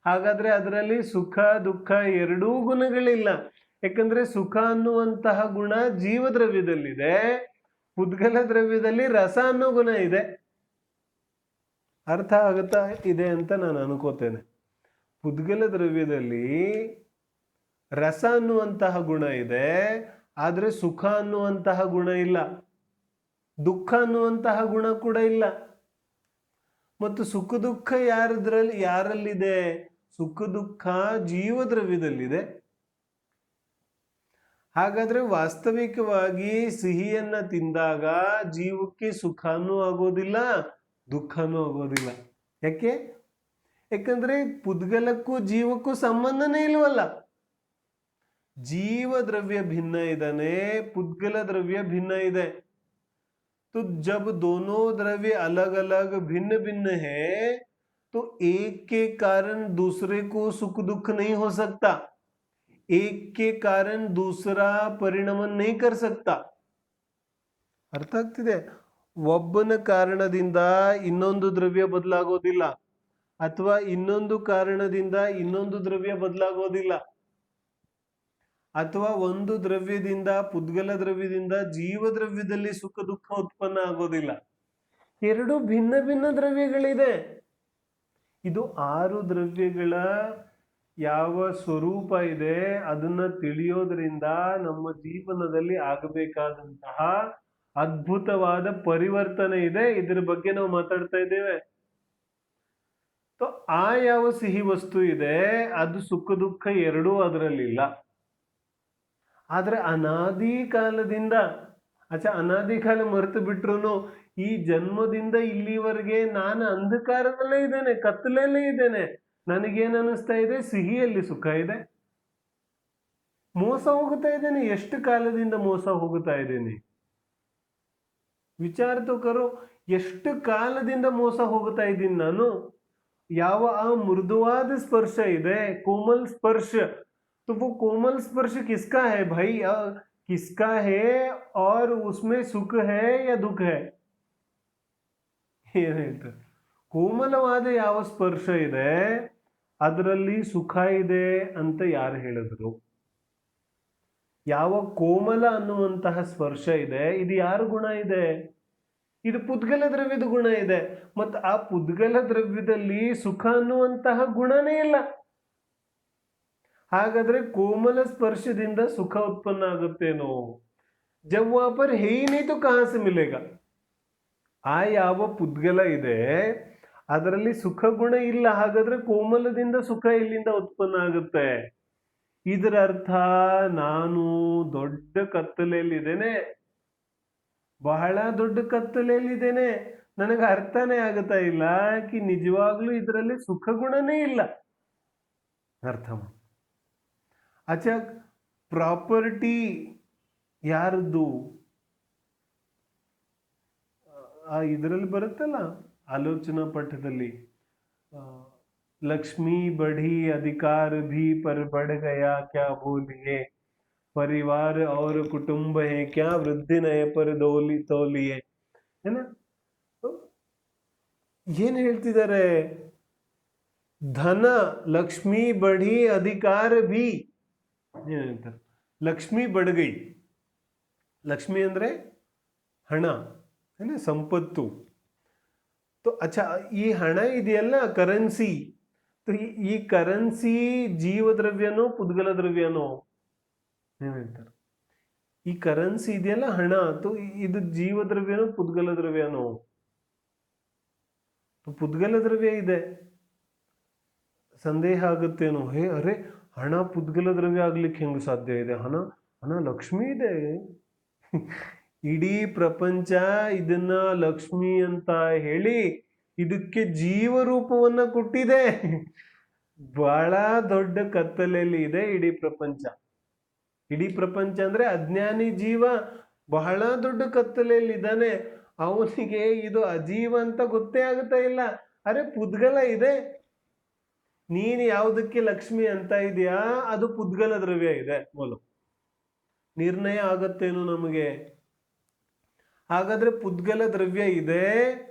ಹಾಗಾದ್ರೆ ಅದರಲ್ಲಿ ಸುಖ ದುಃಖ ಎರಡೂ ಗುಣಗಳಿಲ್ಲ. ಯಾಕಂದ್ರೆ ಸುಖ ಅನ್ನುವಂತಹ ಗುಣ ಜೀವ ದ್ರವ್ಯದಲ್ಲಿದೆ, ಪುದ್ಗಲ ದ್ರವ್ಯದಲ್ಲಿ ರಸ ಅನ್ನೋ ಗುಣ ಇದೆ. ಅರ್ಥ ಆಗುತ್ತಾ ಇದೆ ಅಂತ ನಾನು ಅನ್ಕೋತೇನೆ. ಪುದ್ಗಲ ದ್ರವ್ಯದಲ್ಲಿ ರಸ ಅನ್ನುವಂತಹ ಗುಣ ಇದೆ, ಆದ್ರೆ ಸುಖ ಅನ್ನುವಂತಹ ಗುಣ ಇಲ್ಲ, ದುಃಖ ಅನ್ನುವಂತಹ ಗುಣ ಕೂಡ ಇಲ್ಲ. ಮತ್ತು ಸುಖ ದುಃಖ ಯಾರಲ್ಲಿದೆ? ಸುಖ ದುಃಖ ಜೀವ ದ್ರವ್ಯದಲ್ಲಿದೆ. ಹಾಗಾದ್ರೆ ವಾಸ್ತವಿಕವಾಗಿ ಸಿಹಿಯನ್ನ ತಿಂದಾಗ ಜೀವಕ್ಕೆ ಸುಖನೂ ಆಗೋದಿಲ್ಲ, ದುಃಖನೂ ಆಗೋದಿಲ್ಲ. ಯಾಕಂದ್ರೆ ಪುದ್ಗಲಕ್ಕೂ ಜೀವಕ್ಕೂ ಸಂಬಂಧನೇ ಇಲ್ವಲ್ಲ. ಜೀವ द्रव्य भिन्न इदाने, पुद्गल द्रव्य भिन्न ಇದೆ. तो जब दोनों द्रव्य अलग अलग भिन्न भिन्न है, तो एक के कारण दूसरे को सुख दुख नहीं हो सकता, एक के कारण दूसरा परिणमन नहीं कर सकता. ಅರ್ಥ ಆಗ್ತಿದೆ? ಒಬ್ಬನ ಕಾರಣದಿಂದ ಇನ್ನೊಂದು ದ್ರವ್ಯ ಬದಲಾಗೋದಿಲ್ಲ, ಅಥವಾ ಇನ್ನೊಂದು ಕಾರಣದಿಂದ ಇನ್ನೊಂದು ದ್ರವ್ಯ ಬದಲಾಗೋದಿಲ್ಲ, ಅಥವಾ ಒಂದು ದ್ರವ್ಯದಿಂದ ಪುದ್ಗಲ ದ್ರವ್ಯದಿಂದ ಜೀವ ದ್ರವ್ಯದಲ್ಲಿ ಸುಖ ದುಃಖ ಉತ್ಪನ್ನ ಆಗೋದಿಲ್ಲ. ಎರಡು ಭಿನ್ನ ಭಿನ್ನ ದ್ರವ್ಯಗಳಿದೆ. ಇದು 6 ದ್ರವ್ಯಗಳ ಯಾವ ಸ್ವರೂಪ ಇದೆ ಅದನ್ನ ತಿಳಿಯೋದ್ರಿಂದ ನಮ್ಮ ಜೀವನದಲ್ಲಿ ಆಗಬೇಕಾದಂತಹ ಅದ್ಭುತವಾದ ಪರಿವರ್ತನೆ ಇದೆ. ಇದರ ಬಗ್ಗೆ ನಾವು ಮಾತಾಡ್ತಾ ಇದ್ದೇವೆ. ಆ ಯಾವ ಸಿಹಿ ವಸ್ತು ಇದೆ ಅದು ಸುಖ ದುಃಖ ಎರಡೂ ಅದರಲ್ಲಿಲ್ಲ. ಆದ್ರೆ ಅನಾದಿ ಕಾಲದಿಂದ ಅನಾದಿ ಕಾಲ ಮರೆತು ಬಿಟ್ರು ಈ ಜನ್ಮದಿಂದ ಇಲ್ಲಿವರೆಗೆ ನಾನು ಅಂಧಕಾರದಲ್ಲೇ ಇದ್ದೇನೆ, ಕತ್ತಲಲ್ಲೇ ಇದ್ದೇನೆ. ನನಗೇನ್ ಅನಿಸ್ತಾ ಇದೆ? ಸಿಹಿಯಲ್ಲಿ ಸುಖ ಇದೆ. ಮೋಸ ಹೋಗುತ್ತಾ ಇದ್ದೇನೆ. ಎಷ್ಟು ಕಾಲದಿಂದ ಮೋಸ ಹೋಗುತ್ತಾ ಇದ್ದೇನೆ? ವಿಚಾರ ಕರೋ, ಎಷ್ಟು ಕಾಲದಿಂದ ಮೋಸ ಹೋಗುತ್ತಾ ಇದ್ದೀನಿ ನಾನು. ಯಾವ ಆ ಮೃದುವಾದ ಸ್ಪರ್ಶ ಇದೆ, ಕೋಮಲ್ ಸ್ಪರ್ಶ, तो वो कोमल स्पर्श किसका है भाई? किसका है और उसमें सुख है या दुख है? ಏನ್ ಹೇಳ್ತಾರೆ? ಕೋಮಲವಾದ ಯಾವ ಸ್ಪರ್ಶ ಇದೆ ಅದರಲ್ಲಿ ಸುಖ ಇದೆ ಅಂತ ಯಾರು ಹೇಳಿದ್ರು? ಯಾವ ಕೋಮಲ ಅನ್ನುವಂತಹ ಸ್ಪರ್ಶ ಇದೆ, ಇದು ಯಾರ ಗುಣ ಇದೆ? ಇದು ಪುದ್ಗಲ ದ್ರವ್ಯದ ಗುಣ ಇದೆ. ಮತ್ತು ಆ ಪುದ್ಗಲ ದ್ರವ್ಯದಲ್ಲಿ ಸುಖ ಅನ್ನುವಂತಹ ಗುಣನೇ ಇಲ್ಲ. ಹಾಗಾದ್ರೆ ಕೋಮಲ ಸ್ಪರ್ಶದಿಂದ ಸುಖ ಉತ್ಪನ್ನ ಆಗುತ್ತೇನೋ? ಜಬ್ ವಹಾ ಪರ್ ಹೇ ಹಿ ನಹೀ ತೋ ಕಹಾಂ ಸೆ ಮಿಲೇಗಾ? ಆ ಯಾವ ಪುದ್ಗಲ ಇದೆ ಅದರಲ್ಲಿ ಸುಖ ಗುಣ ಇಲ್ಲ. ಹಾಗಾದ್ರೆ ಕೋಮಲದಿಂದ ಸುಖ ಎಲ್ಲಿಂದ ಉತ್ಪನ್ನ ಆಗುತ್ತೆ? ಇದರ ಅರ್ಥ ನಾನು ದೊಡ್ಡ ಕತ್ತಲೆಯಲ್ಲಿದ್ದೇನೆ, ಬಹಳ ದೊಡ್ಡ ಕತ್ತಲೆಯಲ್ಲಿದ್ದೇನೆ. ನನಗೆ ಅರ್ಥನೇ ಆಗುತ್ತಾ ಇಲ್ಲ ಕಿ ನಿಜವಾಗ್ಲೂ ಇದರಲ್ಲಿ ಸುಖ ಗುಣನೇ ಇಲ್ಲ. ಅರ್ಥ ಪ್ರಾಪರ್ಟಿ ಯಾರದ್ದು? ಇದರಲ್ಲಿ ಬರುತ್ತಲ್ಲ ಆಲೋಚನಾ ಪಠದಲ್ಲಿ, लक्ष्मी बढ़ी अधिकार भी पर बढ़ गया क्या बोलिए, परिवार और कुटुंब है क्या वृद्धि नए पर तोलिए. है ना? ಏನ್ ಹೇಳ್ತಿದ್ದಾರೆ? ಧನ ಲಕ್ಷ್ಮಿ ಬಢಿ ಅಧಿಕಾರ ಭಿ. ಏನ್ ಹೇಳ್ತಾರೆ? ಲಕ್ಷ್ಮಿ ಬಡ್ಗೈ. ಲಕ್ಷ್ಮಿ ಅಂದ್ರೆ ಹಣ, ಸಂಪತ್ತು. ಈ ಹಣ ಇದೆಯಲ್ಲ ಕರೆನ್ಸಿ, ಈ ಕರೆನ್ಸಿ ಜೀವದ್ರವ್ಯನೋ ಪುದ್ಗಲ ದ್ರವ್ಯನೋ? ಏನ್ ಹೇಳ್ತಾರೆ? ಈ ಕರೆನ್ಸಿ ಇದೆಯಲ್ಲ ಹಣ, ಇದು ಜೀವದ್ರವ್ಯನೋ ಪುದ್ಗಲ ದ್ರವ್ಯನೋ? ಪುದ್ಗಲ ದ್ರವ್ಯ ಇದೆ. ಸಂದೇಹ ಆಗುತ್ತೇನೋ, ಅರೆ ಹಣ ಪುದ್ಗಲ ದ್ರವ್ಯ ಆಗ್ಲಿಕ್ಕೆ ಹೆಂಗ ಸಾಧ್ಯ ಇದೆ? ಹಣ ಲಕ್ಷ್ಮಿ ಇದೆ. ಇಡೀ ಪ್ರಪಂಚ ಇದನ್ನ ಲಕ್ಷ್ಮಿ ಅಂತ ಹೇಳಿ ಇದಕ್ಕೆ ಜೀವ ರೂಪವನ್ನ ಕೊಟ್ಟಿದೆ. ಬಹಳ ದೊಡ್ಡ ಕತ್ತಲೆಯಲ್ಲಿ ಇದೆ ಇಡೀ ಪ್ರಪಂಚ. ಇಡೀ ಪ್ರಪಂಚ ಅಂದ್ರೆ ಅಜ್ಞಾನಿ ಜೀವ ಬಹಳ ದೊಡ್ಡ ಕತ್ತಲೆಯಲ್ಲಿ ಇದ್ದಾನೆ. ಅವನಿಗೆ ಇದು ಅಜೀವ ಅಂತ ಗೊತ್ತೇ ಆಗುತ್ತಾ ಇಲ್ಲ. ಅರೆ ಪುದ್ಗಲ ಇದೆ. ನೀನು ಯಾವುದಕ್ಕೆ ಲಕ್ಷ್ಮಿ ಅಂತ ಇದೆಯಾ ಅದು ಪುದ್ಗಲ ದ್ರವ್ಯ ಇದೆ. ಮೊದಲು ನಿರ್ಣಯ ಆಗತ್ತೇನು ನಮಗೆ? ಹಾಗಾದ್ರೆ ಪುದ್ಗಲ ದ್ರವ್ಯ ಇದೆ.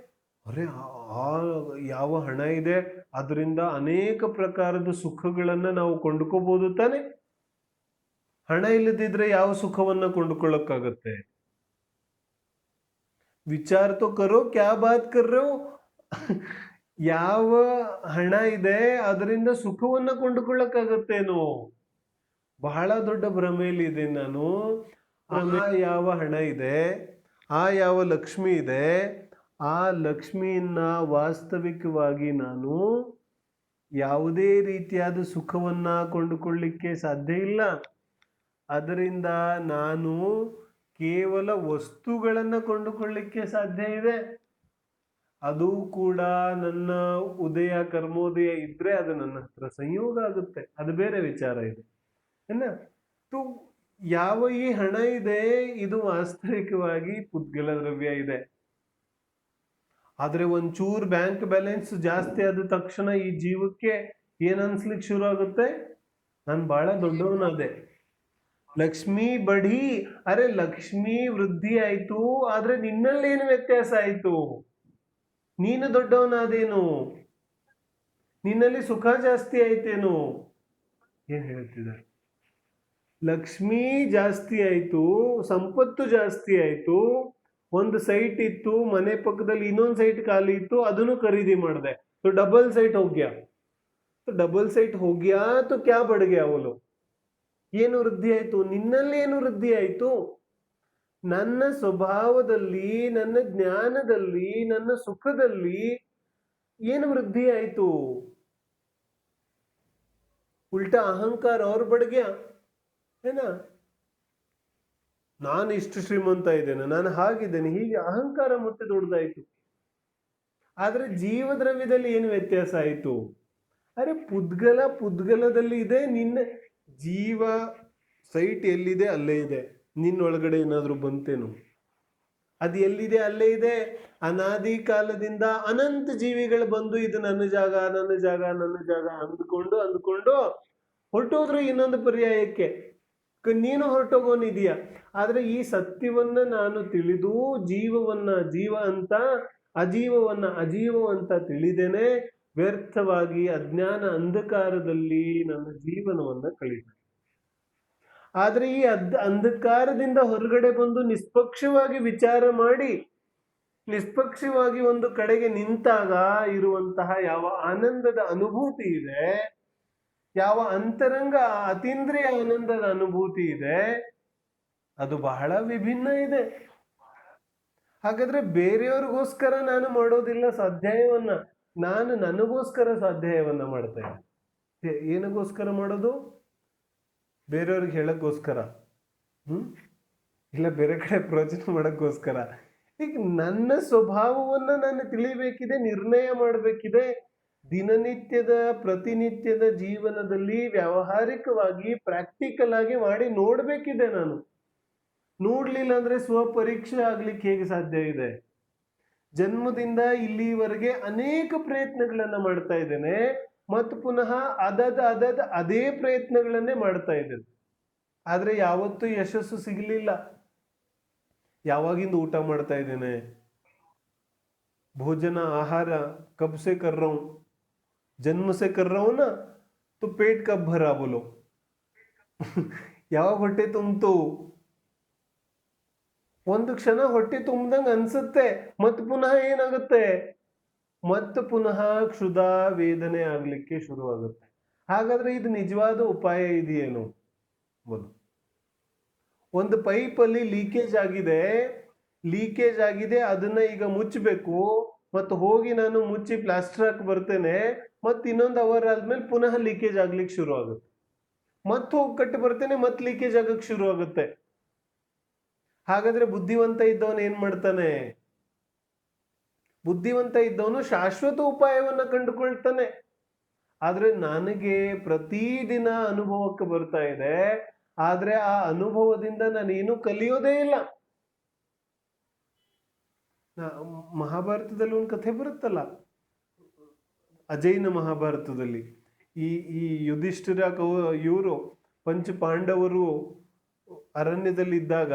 ಅರೆ ಯಾವ ಹಣ ಇದೆ ಅದರಿಂದ ಅನೇಕ ಪ್ರಕಾರದ ಸುಖಗಳನ್ನ ನಾವು ಕೊಂಡುಕೋಬಹುದು ತಾನೆ? ಹಣ ಇಲ್ಲದಿದ್ರೆ ಯಾವ ಸುಖವನ್ನ ಕೊಂಡುಕೊಳ್ಳಕ್ಕಾಗತ್ತೆ? ವಿಚಾರ ತೋ ಕರೋ, ಕ್ಯಾ ಬಾತ್ ಕರ್ ರಹೆ ಹೋ? ಯಾವ ಹಣ ಇದೆ ಅದರಿಂದ ಸುಖವನ್ನ ಕೊಂಡುಕೊಳ್ಳಕ್ಕಾಗತ್ತೇನೋ? ಬಹಳ ದೊಡ್ಡ ಭ್ರಮೆಯಲ್ಲಿ ಇದೆ ನಾನು. ಯಾವ ಹಣ ಇದೆ, ಆ ಯಾವ ಲಕ್ಷ್ಮಿ ಇದೆ, ಆ ಲಕ್ಷ್ಮಿಯನ್ನ ವಾಸ್ತವಿಕವಾಗಿ ನಾನು ಯಾವುದೇ ರೀತಿಯಾದ ಸುಖವನ್ನ ಕೊಂಡುಕೊಳ್ಳಿಕ್ಕೆ ಸಾಧ್ಯ ಇಲ್ಲ. ಅದರಿಂದ ನಾನು ಕೇವಲ ವಸ್ತುಗಳನ್ನ ಕೊಂಡುಕೊಳ್ಳಿಕ್ಕೆ ಸಾಧ್ಯ ಇದೆ. ಅದು ಕೂಡ ನನ್ನ ಉದಯ ಕರ್ಮೋದಯ ಇದ್ರೆ ಅದು ನನ್ನ ಹತ್ರ ಸಂಯೋಗ ಆಗುತ್ತೆ, ಅದು ಬೇರೆ ವಿಚಾರ ಇದೆ. ಯಾವ ಈ ಹಣ ಇದೆ ಇದು ವಾಸ್ತವಿಕವಾಗಿ ಪುದ್ಗಲ ದ್ರವ್ಯ ಇದೆ. ಆದ್ರೆ ಒಂಚೂರು ಬ್ಯಾಂಕ್ ಬ್ಯಾಲೆನ್ಸ್ ಜಾಸ್ತಿ ಆದ ತಕ್ಷಣ ಈ ಜೀವಕ್ಕೆ ಏನ್ ಅನ್ಸ್ಲಿಕ್ಕೆ ಶುರು ಆಗುತ್ತೆ? ನಾನು ಬಹಳ ದೊಡ್ಡವನಾದೆ. ಲಕ್ಷ್ಮಿ ಬಢಿ, ಅರೆ ಲಕ್ಷ್ಮಿ ವೃದ್ಧಿ ಆಯ್ತು, ಆದ್ರೆ ನಿನ್ನಲ್ಲಿ ಏನು ವ್ಯತ್ಯಾಸ ಆಯ್ತು? ನೀನು ದೊಡ್ಡವನಾದೇನು? ನಿನ್ನಲ್ಲಿ ಸುಖ ಜಾಸ್ತಿ ಆಯ್ತೇನು? ಏನ್ ಹೇಳ್ತಿದ್ದಾರೆ? ಲಕ್ಷ್ಮಿ ಜಾಸ್ತಿ ಆಯ್ತು, ಸಂಪತ್ತು ಜಾಸ್ತಿ ಆಯ್ತು, ಒಂದು ಸೈಟ್ ಇತ್ತು, ಮನೆ ಪಕ್ಕದಲ್ಲಿ ಇನ್ನೊಂದು ಸೈಟ್ ಖಾಲಿ ಇತ್ತು, ಅದನ್ನು ಖರೀದಿ ಮಾಡಿದೆ, ಡಬಲ್ ಸೈಟ್ ಹೋಗ್ಯಾ. ಡಬಲ್ ಸೈಟ್ ಹೋಗ್ಯಾ तो क्या बढ़ गया बोलो? ಏನು ವೃದ್ಧಿ ಆಯ್ತು? ನಿನ್ನಲ್ಲಿ ಏನು ವೃದ್ಧಿ ಆಯ್ತು? ನನ್ನ ಸ್ವಭಾವದಲ್ಲಿ, ನನ್ನ ಜ್ಞಾನದಲ್ಲಿ, ನನ್ನ ಸುಖದಲ್ಲಿ ಏನು ವೃದ್ಧಿ ಆಯ್ತು? ಉಲ್ಟಾ ಅಹಂಕಾರ और बढ़ गया है ना? ನಾನು ಇಷ್ಟು ಶ್ರೀಮಂತ ಇದ್ದೇನೆ, ನಾನು ಹಾಗಿದ್ದೇನೆ, ಹೀಗೆ ಅಹಂಕಾರ ಮತ್ತೆ ದೊಡ್ಡದಾಯ್ತು. ಆದ್ರೆ ಜೀವದ್ರವ್ಯದಲ್ಲಿ ಏನು ವ್ಯತ್ಯಾಸ ಆಯ್ತು? ಅರೆ ಪುದ್ಗಲದಲ್ಲಿ ಇದೆ, ನಿನ್ನ ಜೀವ ಸೈಟ್ ಎಲ್ಲಿದೆ ಅಲ್ಲೇ ಇದೆ. ನಿನ್ನೊಳಗಡೆ ಏನಾದ್ರೂ ಬಂತೇನು? ಅದು ಎಲ್ಲಿದೆ ಅಲ್ಲೇ ಇದೆ. ಅನಾದಿ ಕಾಲದಿಂದ ಅನಂತ ಜೀವಿಗಳು ಬಂದು ಇದು ನನ್ನ ಜಾಗ ನನ್ನ ಜಾಗ ನನ್ನ ಜಾಗ ಅಂದ್ಕೊಂಡು ಹೊರಟೋದ್ರು ಇನ್ನೊಂದು ಪರ್ಯಾಯಕ್ಕೆ. ನೀನು ಹೊರಟೋಗೋನಿದೀಯ. ಆದ್ರೆ ಈ ಸತ್ಯವನ್ನ ನಾನು ತಿಳಿದು ಜೀವ ಅಂತ ಅಜೀವ ಅಂತ ತಿಳಿದೇನೆ ವ್ಯರ್ಥವಾಗಿ ಅಜ್ಞಾನ ಅಂಧಕಾರದಲ್ಲಿ ನನ್ನ ಜೀವನವನ್ನ ಕಳೀತೇನೆ. ಆದ್ರೆ ಈ ಅಂಧಕಾರದಿಂದ ಹೊರಗಡೆ ಬಂದು ನಿಷ್ಪಕ್ಷವಾಗಿ ವಿಚಾರ ಮಾಡಿ ನಿಷ್ಪಕ್ಷವಾಗಿ ಒಂದು ಕಡೆಗೆ ನಿಂತಾಗ ಇರುವಂತಹ ಯಾವ ಆನಂದದ ಅನುಭೂತಿ ಇದೆ, ಯಾವ ಅಂತರಂಗ ಅತೀಂದ್ರಿಯ ಆನಂದದ ಅನುಭೂತಿ ಇದೆ, ಅದು ಬಹಳ ವಿಭಿನ್ನ ಇದೆ. ಹಾಗಾದ್ರೆ ಬೇರೆಯವ್ರಿಗೋಸ್ಕರ ನಾನು ಮಾಡೋದಿಲ್ಲ ಸ್ವಾಧ್ಯಾಯವನ್ನ, ನಾನು ನನಗೋಸ್ಕರ ಸ್ವಾಧ್ಯಾಯವನ್ನ ಮಾಡ್ತೇನೆ. ಏನಗೋಸ್ಕರ ಮಾಡೋದು? ಬೇರೆಯವ್ರಿಗೆ ಹೇಳಕ್ಕೋಸ್ಕರ, ಇಲ್ಲ ಬೇರೆ ಕಡೆ ಪ್ರವಚನ ಮಾಡಕ್ಕೋಸ್ಕರ. ಈಗ ನನ್ನ ಸ್ವಭಾವವನ್ನ ನಾನು ತಿಳಿಬೇಕಿದೆ, ನಿರ್ಣಯ ಮಾಡಬೇಕಿದೆ. ದಿನನಿತ್ಯದ ಪ್ರತಿನಿತ್ಯದ ಜೀವನದಲ್ಲಿ ವ್ಯಾವಹಾರಿಕವಾಗಿ ಪ್ರಾಕ್ಟಿಕಲ್ ಆಗಿ ಮಾಡಿ ನೋಡ್ಬೇಕಿದೆ. ನಾನು ನೋಡ್ಲಿಲ್ಲ ಅಂದ್ರೆ ಸ್ವಪರೀಕ್ಷೆ ಆಗ್ಲಿಕ್ಕೆ ಹೇಗೆ ಸಾಧ್ಯ ಇದೆ? ಜನ್ಮದಿಂದ ಇಲ್ಲಿವರೆಗೆ ಅನೇಕ ಪ್ರಯತ್ನಗಳನ್ನ ಮಾಡ್ತಾ ಇದ್ದೇನೆ, ಮತ್ತು ಪುನಃ ಅದೇ ಪ್ರಯತ್ನಗಳನ್ನೇ ಮಾಡ್ತಾ ಇದ್ದೇನೆ. ಆದ್ರೆ ಯಾವತ್ತೂ ಯಶಸ್ಸು ಸಿಗಲಿಲ್ಲ. ಯಾವಾಗಿಂದ ಊಟ ಮಾಡ್ತಾ ಇದ್ದೇನೆ, ಭೋಜನ ಆಹಾರ ಕಬ್ ಸೆ ಕರ್ ರहा हूं, जन्म से कर रहा हूं ना, तो पेट कब भरा बोलो? ಯಾವಾಗ ಹೊಟ್ಟೆ ತುಂಬಿತು? ಒಂದು ಕ್ಷಣ ಹೊಟ್ಟೆ ತುಂಬ್ದಂಗ ಅನ್ಸುತ್ತೆ, ಮತ್ ಪುನಃ ಏನಾಗುತ್ತೆ? ಮತ್ತು ಪುನಃ ಕ್ಷುಧಾ ವೇದನೆ ಆಗ್ಲಿಕ್ಕೆ ಶುರುವಾಗುತ್ತೆ. ಹಾಗಾದ್ರೆ ಇದು ನಿಜವಾದ ಉಪಾಯ ಇದೆಯೇನು? ಒಂದು ಪೈಪಲ್ಲಿ ಲೀಕೇಜ್ ಆಗಿದೆ, ಅದನ್ನ ಈಗ ಮುಚ್ಚಬೇಕು. ಮತ್ತು ಹೋಗಿ ನಾನು ಮುಚ್ಚಿ ಪ್ಲಾಸ್ಟರ್ ಹಾಕಿ ಬರ್ತೇನೆ, ಮತ್ತೆ ಇನ್ನೊಂದು ಅವರ್ ಆದ್ಮೇಲೆ ಪುನಃ ಲೀಕೇಜ್ ಆಗ್ಲಿಕ್ಕೆ ಶುರು ಆಗುತ್ತೆ. ಮತ್ತೆ ಹೋಗಿ ಕಟ್ಟಿ ಬರ್ತೇನೆ, ಮತ್ತೆ ಲೀಕೇಜ್ ಆಗಕ್ಕೆ ಶುರು ಆಗುತ್ತೆ. ಹಾಗಾದ್ರೆ ಬುದ್ಧಿವಂತ ಇದ್ದವನು ಏನ್ ಮಾಡ್ತಾನೆ? ಬುದ್ಧಿವಂತ ಇದ್ದವನು ಶಾಶ್ವತ ಉಪಾಯವನ್ನ ಕಂಡುಕೊಳ್ತಾನೆ. ಆದ್ರೆ ನನಗೆ ಪ್ರತಿದಿನ ಅನುಭವಕ್ಕೆ ಬರ್ತಾ ಇದೆ, ಆದ್ರೆ ಆ ಅನುಭವದಿಂದ ನಾನೇನು ಕಲಿಯೋದೇ ಇಲ್ಲ. ಮಹಾಭಾರತದಲ್ಲಿ ಒಂದು ಕಥೆ ಬರುತ್ತಲ್ಲ, ಅಜೈನ ಮಹಾಭಾರತದಲ್ಲಿ ಈ ಯುಧಿಷ್ಠಿರ ಇವರು ಪಂಚ ಪಾಂಡವರು ಅರಣ್ಯದಲ್ಲಿ ಇದ್ದಾಗ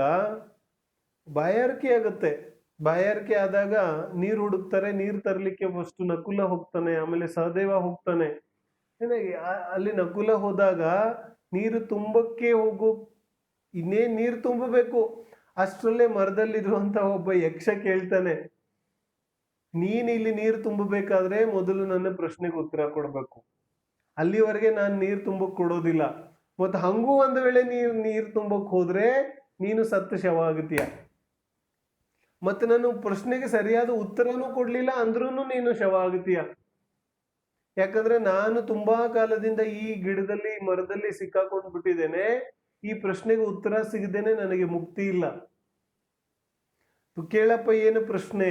ಬಾಯಾರಿಕೆ ಆಗುತ್ತೆ. ಬಾಯಾರಿಕೆ ಆದಾಗ ನೀರು ಹುಡುಕ್ತಾರೆ. ನೀರು ತರ್ಲಿಕ್ಕೆ ಫಸ್ಟ್ ನಕುಲ ಹೋಗ್ತಾನೆ, ಆಮೇಲೆ ಸಹದೇವ ಹೋಗ್ತಾನೆ. ಅಲ್ಲಿ ನಕುಲ ಹೋದಾಗ ನೀರು ತುಂಬಕ್ಕೆ ಇನ್ನೇನ್ ನೀರು ತುಂಬಬೇಕು, ಅಷ್ಟರಲ್ಲೇ ಮರದಲ್ಲಿರುವಂತ ಒಬ್ಬ ಯಕ್ಷ ಕೇಳ್ತಾನೆ, ನೀನ್ ಇಲ್ಲಿ ನೀರು ತುಂಬಬೇಕಾದ್ರೆ ಮೊದಲು ನನ್ನ ಪ್ರಶ್ನೆಗೆ ಉತ್ತರ ಕೊಡ್ಬೇಕು, ಅಲ್ಲಿವರೆಗೆ ನಾನು ನೀರು ತುಂಬಕ್ ಕೊಡೋದಿಲ್ಲ. ಮತ್ ಹಂಗೂ ಒಂದು ವೇಳೆ ನೀರು ತುಂಬಕ್ ಹೋದ್ರೆ ನೀನು ಸತ್ತು ಶವ ಆಗುತ್ತೀಯ. ಮತ್ತೆ ನಾನು ಪ್ರಶ್ನೆಗೆ ಸರಿಯಾದ ಉತ್ತರನೂ ಕೊಡ್ಲಿಲ್ಲ ಅಂದ್ರೂ ನೀನು ಶವ ಆಗುತ್ತೀಯ. ಯಾಕಂದ್ರೆ ನಾನು ತುಂಬಾ ಕಾಲದಿಂದ ಈ ಗಿಡದಲ್ಲಿ ಮರದಲ್ಲಿ ಸಿಕ್ಕಾಕೊಂಡು ಬಿಟ್ಟಿದ್ದೇನೆ, ಈ ಪ್ರಶ್ನೆಗೆ ಉತ್ತರ ಸಿಗದೇನೆ ನನಗೆ ಮುಕ್ತಿ ಇಲ್ಲ. ಕೇಳಪ್ಪ ಏನು ಪ್ರಶ್ನೆ?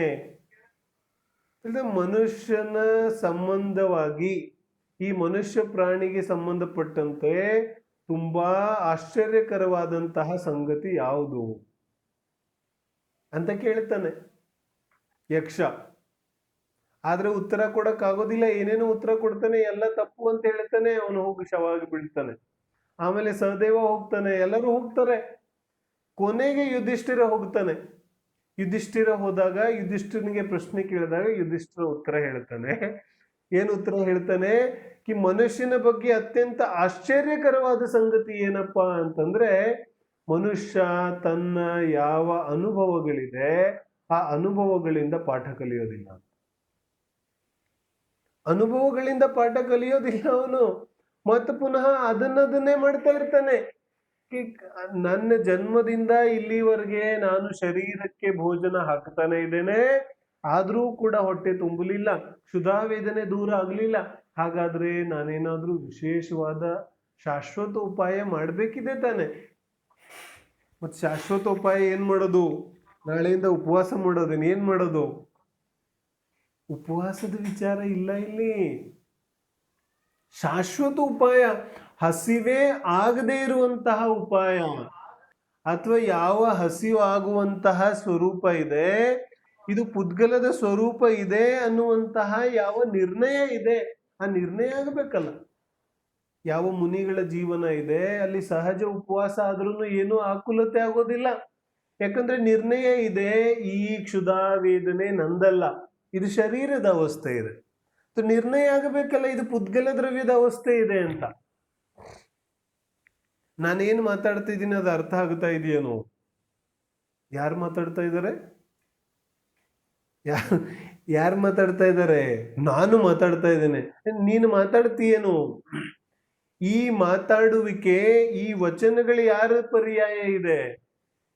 ಮನುಷ್ಯನ ಸಂಬಂಧವಾಗಿ ಈ ಮನುಷ್ಯ ಪ್ರಾಣಿಗೆ ಸಂಬಂಧಪಟ್ಟಂತೆ ತುಂಬಾ ಆಶ್ಚರ್ಯಕರವಾದಂತಹ ಸಂಗತಿ ಯಾವುದು ಅಂತ ಕೇಳ್ತಾನೆ ಯಕ್ಷ. ಆದ್ರೆ ಉತ್ತರ ಕೊಡಕ್ ಆಗೋದಿಲ್ಲ. ಏನೇನೋ ಉತ್ತರ ಕೊಡ್ತಾನೆ, ಎಲ್ಲ ತಪ್ಪು ಅಂತ ಹೇಳ್ತಾನೆ. ಅವನು ಹೋಗಿ ಶವಾಗಿ ಬೀಳ್ತಾನೆ. ಆಮೇಲೆ ಸಹದೇವ ಹೋಗ್ತಾನೆ, ಎಲ್ಲರೂ ಹೋಗ್ತಾರೆ. ಕೊನೆಗೆ ಯುಧಿಷ್ಠಿರ ಹೋಗ್ತಾನೆ. ಯುಧಿಷ್ಠಿರ ಹೋದಾಗ ಯುಧಿಷ್ಠಿರನಿಗೆ ಪ್ರಶ್ನೆ ಕೇಳಿದಾಗ ಯುಧಿಷ್ಠಿರ ಉತ್ತರ ಹೇಳ್ತಾನೆ. ಏನು ಉತ್ತರ ಹೇಳ್ತಾನೆ? ಕಿ ಮನುಷ್ಯನ ಬಗ್ಗೆ ಅತ್ಯಂತ ಆಶ್ಚರ್ಯಕರವಾದ ಸಂಗತಿ ಏನಪ್ಪಾ ಅಂತಂದ್ರೆ, ಮನುಷ್ಯ ತನ್ನ ಯಾವ ಅನುಭವಗಳಿದೆ ಆ ಅನುಭವಗಳಿಂದ ಪಾಠ ಕಲಿಯೋದಿಲ್ಲ. ಅನುಭವಗಳಿಂದ ಪಾಠ ಕಲಿಯೋದಿಲ್ಲ ಅವನು. ಮತ್ತೆ ಪುನಃ ಅದನ್ನೇ ಮಾಡ್ತಾ ಇರ್ತಾನೆ. ನನ್ನ ಜನ್ಮದಿಂದ ಇಲ್ಲಿವರೆಗೆ ನಾನು ಶರೀರಕ್ಕೆ ಭೋಜನ ಹಾಕ್ತಾನೆ ಇದ್ದೇನೆ, ಆದ್ರೂ ಕೂಡ ಹೊಟ್ಟೆ ತುಂಬಲಿಲ್ಲ, ಕ್ಷುಧಾ ವೇದನೆ ದೂರ ಆಗ್ಲಿಲ್ಲ. ಹಾಗಾದ್ರೆ ನಾನೇನಾದ್ರೂ ವಿಶೇಷವಾದ ಶಾಶ್ವತ ಉಪಾಯ ಮಾಡ್ಬೇಕಿದೆ ತಾನೆ. ಮತ್ ಶಾಶ್ವತ ಉಪಾಯ ಏನ್ ಮಾಡೋದು? ನಾಳೆಯಿಂದ ಉಪವಾಸ ಮಾಡೋದೇನು? ಏನ್ ಮಾಡೋದು? ಉಪವಾಸದ ವಿಚಾರ ಇಲ್ಲ ಇಲ್ಲಿ. ಶಾಶ್ವತ ಉಪಾಯ, ಹಸಿವೆ ಆಗದೇ ಇರುವಂತಹ ಉಪಾಯ, ಅಥವಾ ಯಾವ ಹಸಿವು ಆಗುವಂತಹ ಸ್ವರೂಪ ಇದೆ, ಇದು ಪುದ್ಗಲದ ಸ್ವರೂಪ ಇದೆ ಅನ್ನುವಂತಹ ಯಾವ ನಿರ್ಣಯ ಇದೆ, ಆ ನಿರ್ಣಯ ಆಗಬೇಕಲ್ಲ. ಯಾವ ಮುನಿಗಳ ಜೀವನ ಇದೆ ಅಲ್ಲಿ ಸಹಜ ಉಪವಾಸ ಆದ್ರೂ ಏನೂ ಆಕುಲತೆ ಆಗೋದಿಲ್ಲ. ಯಾಕಂದ್ರೆ ನಿರ್ಣಯ ಇದೆ, ಈ ಕ್ಷುಧಾ ವೇದನೆ ನಂದಲ್ಲ, ಇದು ಶರೀರದ ಅವಸ್ಥೆ ಇದೆ. ನಿರ್ಣಯ ಆಗಬೇಕಲ್ಲ, ಇದು ಪುದ್ಗಲ ದ್ರವ್ಯದ ಅವಸ್ಥೆ ಇದೆ ಅಂತ. ನಾನೇನು ಮಾತಾಡ್ತಾ ಇದ್ದೀನಿ ಅದು ಅರ್ಥ ಆಗುತ್ತಾ ಇದೆಯೇನು? ಯಾರು ಮಾತಾಡ್ತಾ ಇದ್ದಾರೆ? ಯಾರು ಮಾತಾಡ್ತಾ ಇದ್ದಾರೆ? ನಾನು ಮಾತಾಡ್ತಾ ಇದ್ದೇನೆ. ನೀನು ಮಾತಾಡ್ತೀಯೇನು? ಈ ಮಾತಾಡುವಿಕೆ, ಈ ವಚನಗಳು ಯಾರ ಪರ್ಯಾಯ ಇದೆ?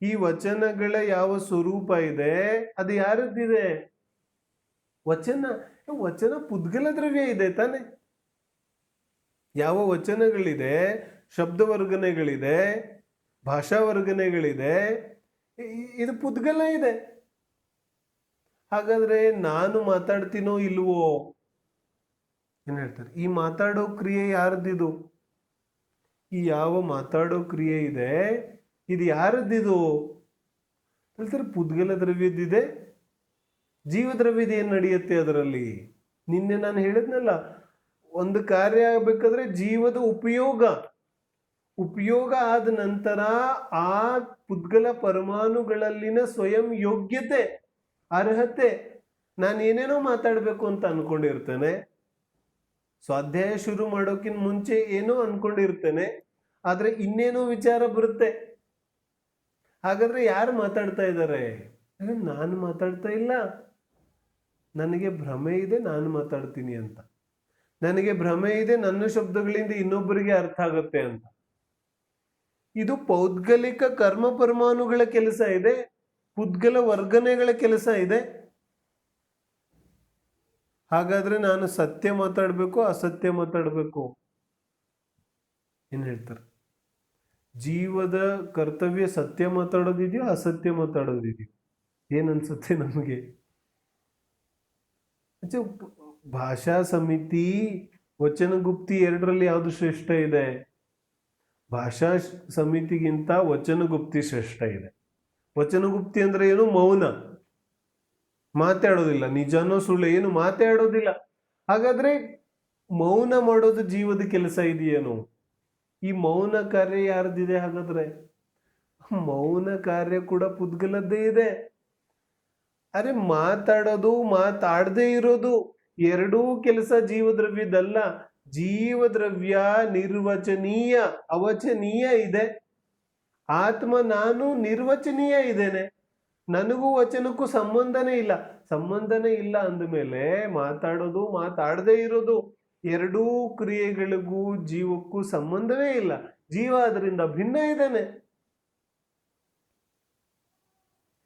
ಈ ವಚನಗಳ ಯಾವ ಸ್ವರೂಪ ಇದೆ ಅದು ಯಾರದ್ದಿದೆ? ವಚನ ವಚನ ಪುದ್ಗಲ ದ್ರವ್ಯ ಇದೆ ತಾನೆ. ಯಾವ ವಚನಗಳಿದೆ, ಶಬ್ದವರ್ಗನೆಗಳಿದೆ, ಭಾಷಾವರ್ಗನೆಗಳಿದೆ, ಇದು ಪುದ್ಗಲ ಇದೆ. ಹಾಗಾದ್ರೆ ನಾನು ಮಾತಾಡ್ತೀನೋ ಇಲ್ವೋ? ಏನ್ ಹೇಳ್ತಾರೆ? ಈ ಮಾತಾಡೋ ಕ್ರಿಯೆ ಯಾರದ್ದಿದು? ಈ ಯಾವ ಮಾತಾಡೋ ಕ್ರಿಯೆ ಇದೆ ಇದು ಯಾರದ್ದಿದು ಹೇಳ್ತಾರೆ? ಪುದ್ಗಲ ದ್ರವ್ಯದಿದೆ. ಜೀವ ದ್ರವ್ಯದ ಏನ್ ನಡೆಯುತ್ತೆ ಅದರಲ್ಲಿ? ನಿನ್ನೆ ನಾನು ಹೇಳಿದ್ನಲ್ಲ, ಒಂದು ಕಾರ್ಯ ಆಗ್ಬೇಕಾದ್ರೆ ಜೀವದ ಉಪಯೋಗ ಆದ ನಂತರ ಆ ಪುದ್ಗಲ ಪರಮಾಣುಗಳಲ್ಲಿನ ಸ್ವಯಂ ಯೋಗ್ಯತೆ, ಅರ್ಹತೆ. ನಾನು ಏನೇನೋ ಮಾತಾಡ್ಬೇಕು ಅಂತ ಅನ್ಕೊಂಡಿರ್ತೇನೆ, ಸ್ವಾಧ್ಯಾಯ ಶುರು ಮಾಡೋಕ್ಕಿಂತ ಮುಂಚೆ ಏನೋ ಅನ್ಕೊಂಡಿರ್ತೇನೆ, ಆದ್ರೆ ಇನ್ನೇನೋ ವಿಚಾರ ಬರುತ್ತೆ. ಹಾಗಾದ್ರೆ ಯಾರು ಮಾತಾಡ್ತಾ ಇದ್ದಾರೆ? ನಾನು ಮಾತಾಡ್ತಾ ಇಲ್ಲ, ನನಗೆ ಭ್ರಮೆ ಇದೆ ನಾನು ಮಾತಾಡ್ತೀನಿ ಅಂತ. ನನಗೆ ಭ್ರಮೆ ಇದೆ ನನ್ನ ಶಬ್ದಗಳಿಂದ ಇನ್ನೊಬ್ಬರಿಗೆ ಅರ್ಥ ಆಗುತ್ತೆ ಅಂತ. ಇದು ಪೌದ್ಗಲಿಕ ಕರ್ಮ ಪರಮಾಣುಗಳ ಕೆಲಸ ಇದೆ, ಪುದ್ಗಲ ವರ್ಗನೆಗಳ ಕೆಲಸ ಇದೆ. ಹಾಗಾದ್ರೆ ನಾನು ಸತ್ಯ ಮಾತಾಡ್ಬೇಕು ಅಸತ್ಯ ಮಾತಾಡ್ಬೇಕು? ಏನ್ ಹೇಳ್ತಾರೆ? ಜೀವದ ಕರ್ತವ್ಯ ಸತ್ಯ ಮಾತಾಡೋದಿದೆಯೋ ಅಸತ್ಯ ಮಾತಾಡೋದಿದೆಯೋ? ಏನನ್ಸುತ್ತೆ ನಮಗೆ? ಭಾಷಾ ಸಮಿತಿ, ವಚನಗುಪ್ತಿ ಎರಡರಲ್ಲಿ ಯಾವುದು ಶ್ರೇಷ್ಠ ಇದೆ? ಭಾಷಾ ಸಮಿತಿಗಿಂತ ವಚನಗುಪ್ತಿ ಶ್ರೇಷ್ಠ ಇದೆ. ವಚನಗುಪ್ತಿ ಅಂದ್ರೆ ಏನು? ಮೌನ, ಮಾತಾಡೋದಿಲ್ಲ, ನಿಜನೋ ಸುಳ್ಳು ಏನು ಮಾತಾಡೋದಿಲ್ಲ. ಹಾಗಾದ್ರೆ ಮೌನ ಮಾಡೋದು ಜೀವದ ಕೆಲಸ ಇದೆಯೇನು? ಈ ಮೌನ ಕಾರ್ಯ ಯಾರ್ದಿದೆ? ಹಾಗಾದ್ರೆ ಮೌನ ಕಾರ್ಯ ಕೂಡ ಪುದ್ಗಲದ್ದೇ ಇದೆ. ಅರೆ ಮಾತಾಡೋದು ಮಾತಾಡದೇ ಇರೋದು ಎರಡೂ ಕೆಲಸ ಜೀವದ್ರವ್ಯದಲ್ಲ. ಜೀವದ್ರವ್ಯ ನಿರ್ವಚನೀಯ, ಅವಚನೀಯ ಇದೆ. ಆತ್ಮ ನಾನು ನಿರ್ವಚನೀಯ ಇದ್ದೇನೆ, ನನಗೂ ವಚನಕ್ಕೂ ಸಂಬಂಧನೇ ಇಲ್ಲ. ಸಂಬಂಧನೇ ಇಲ್ಲ ಅಂದಮೇಲೆ ಮಾತಾಡೋದು ಮಾತಾಡದೇ ಇರೋದು ಎರಡೂ ಕ್ರಿಯೆಗಳಿಗೂ ಜೀವಕ್ಕೂ ಸಂಬಂಧವೇ ಇಲ್ಲ. ಜೀವ ಅದರಿಂದ ಭಿನ್ನ ಇದ್ದಾನೆ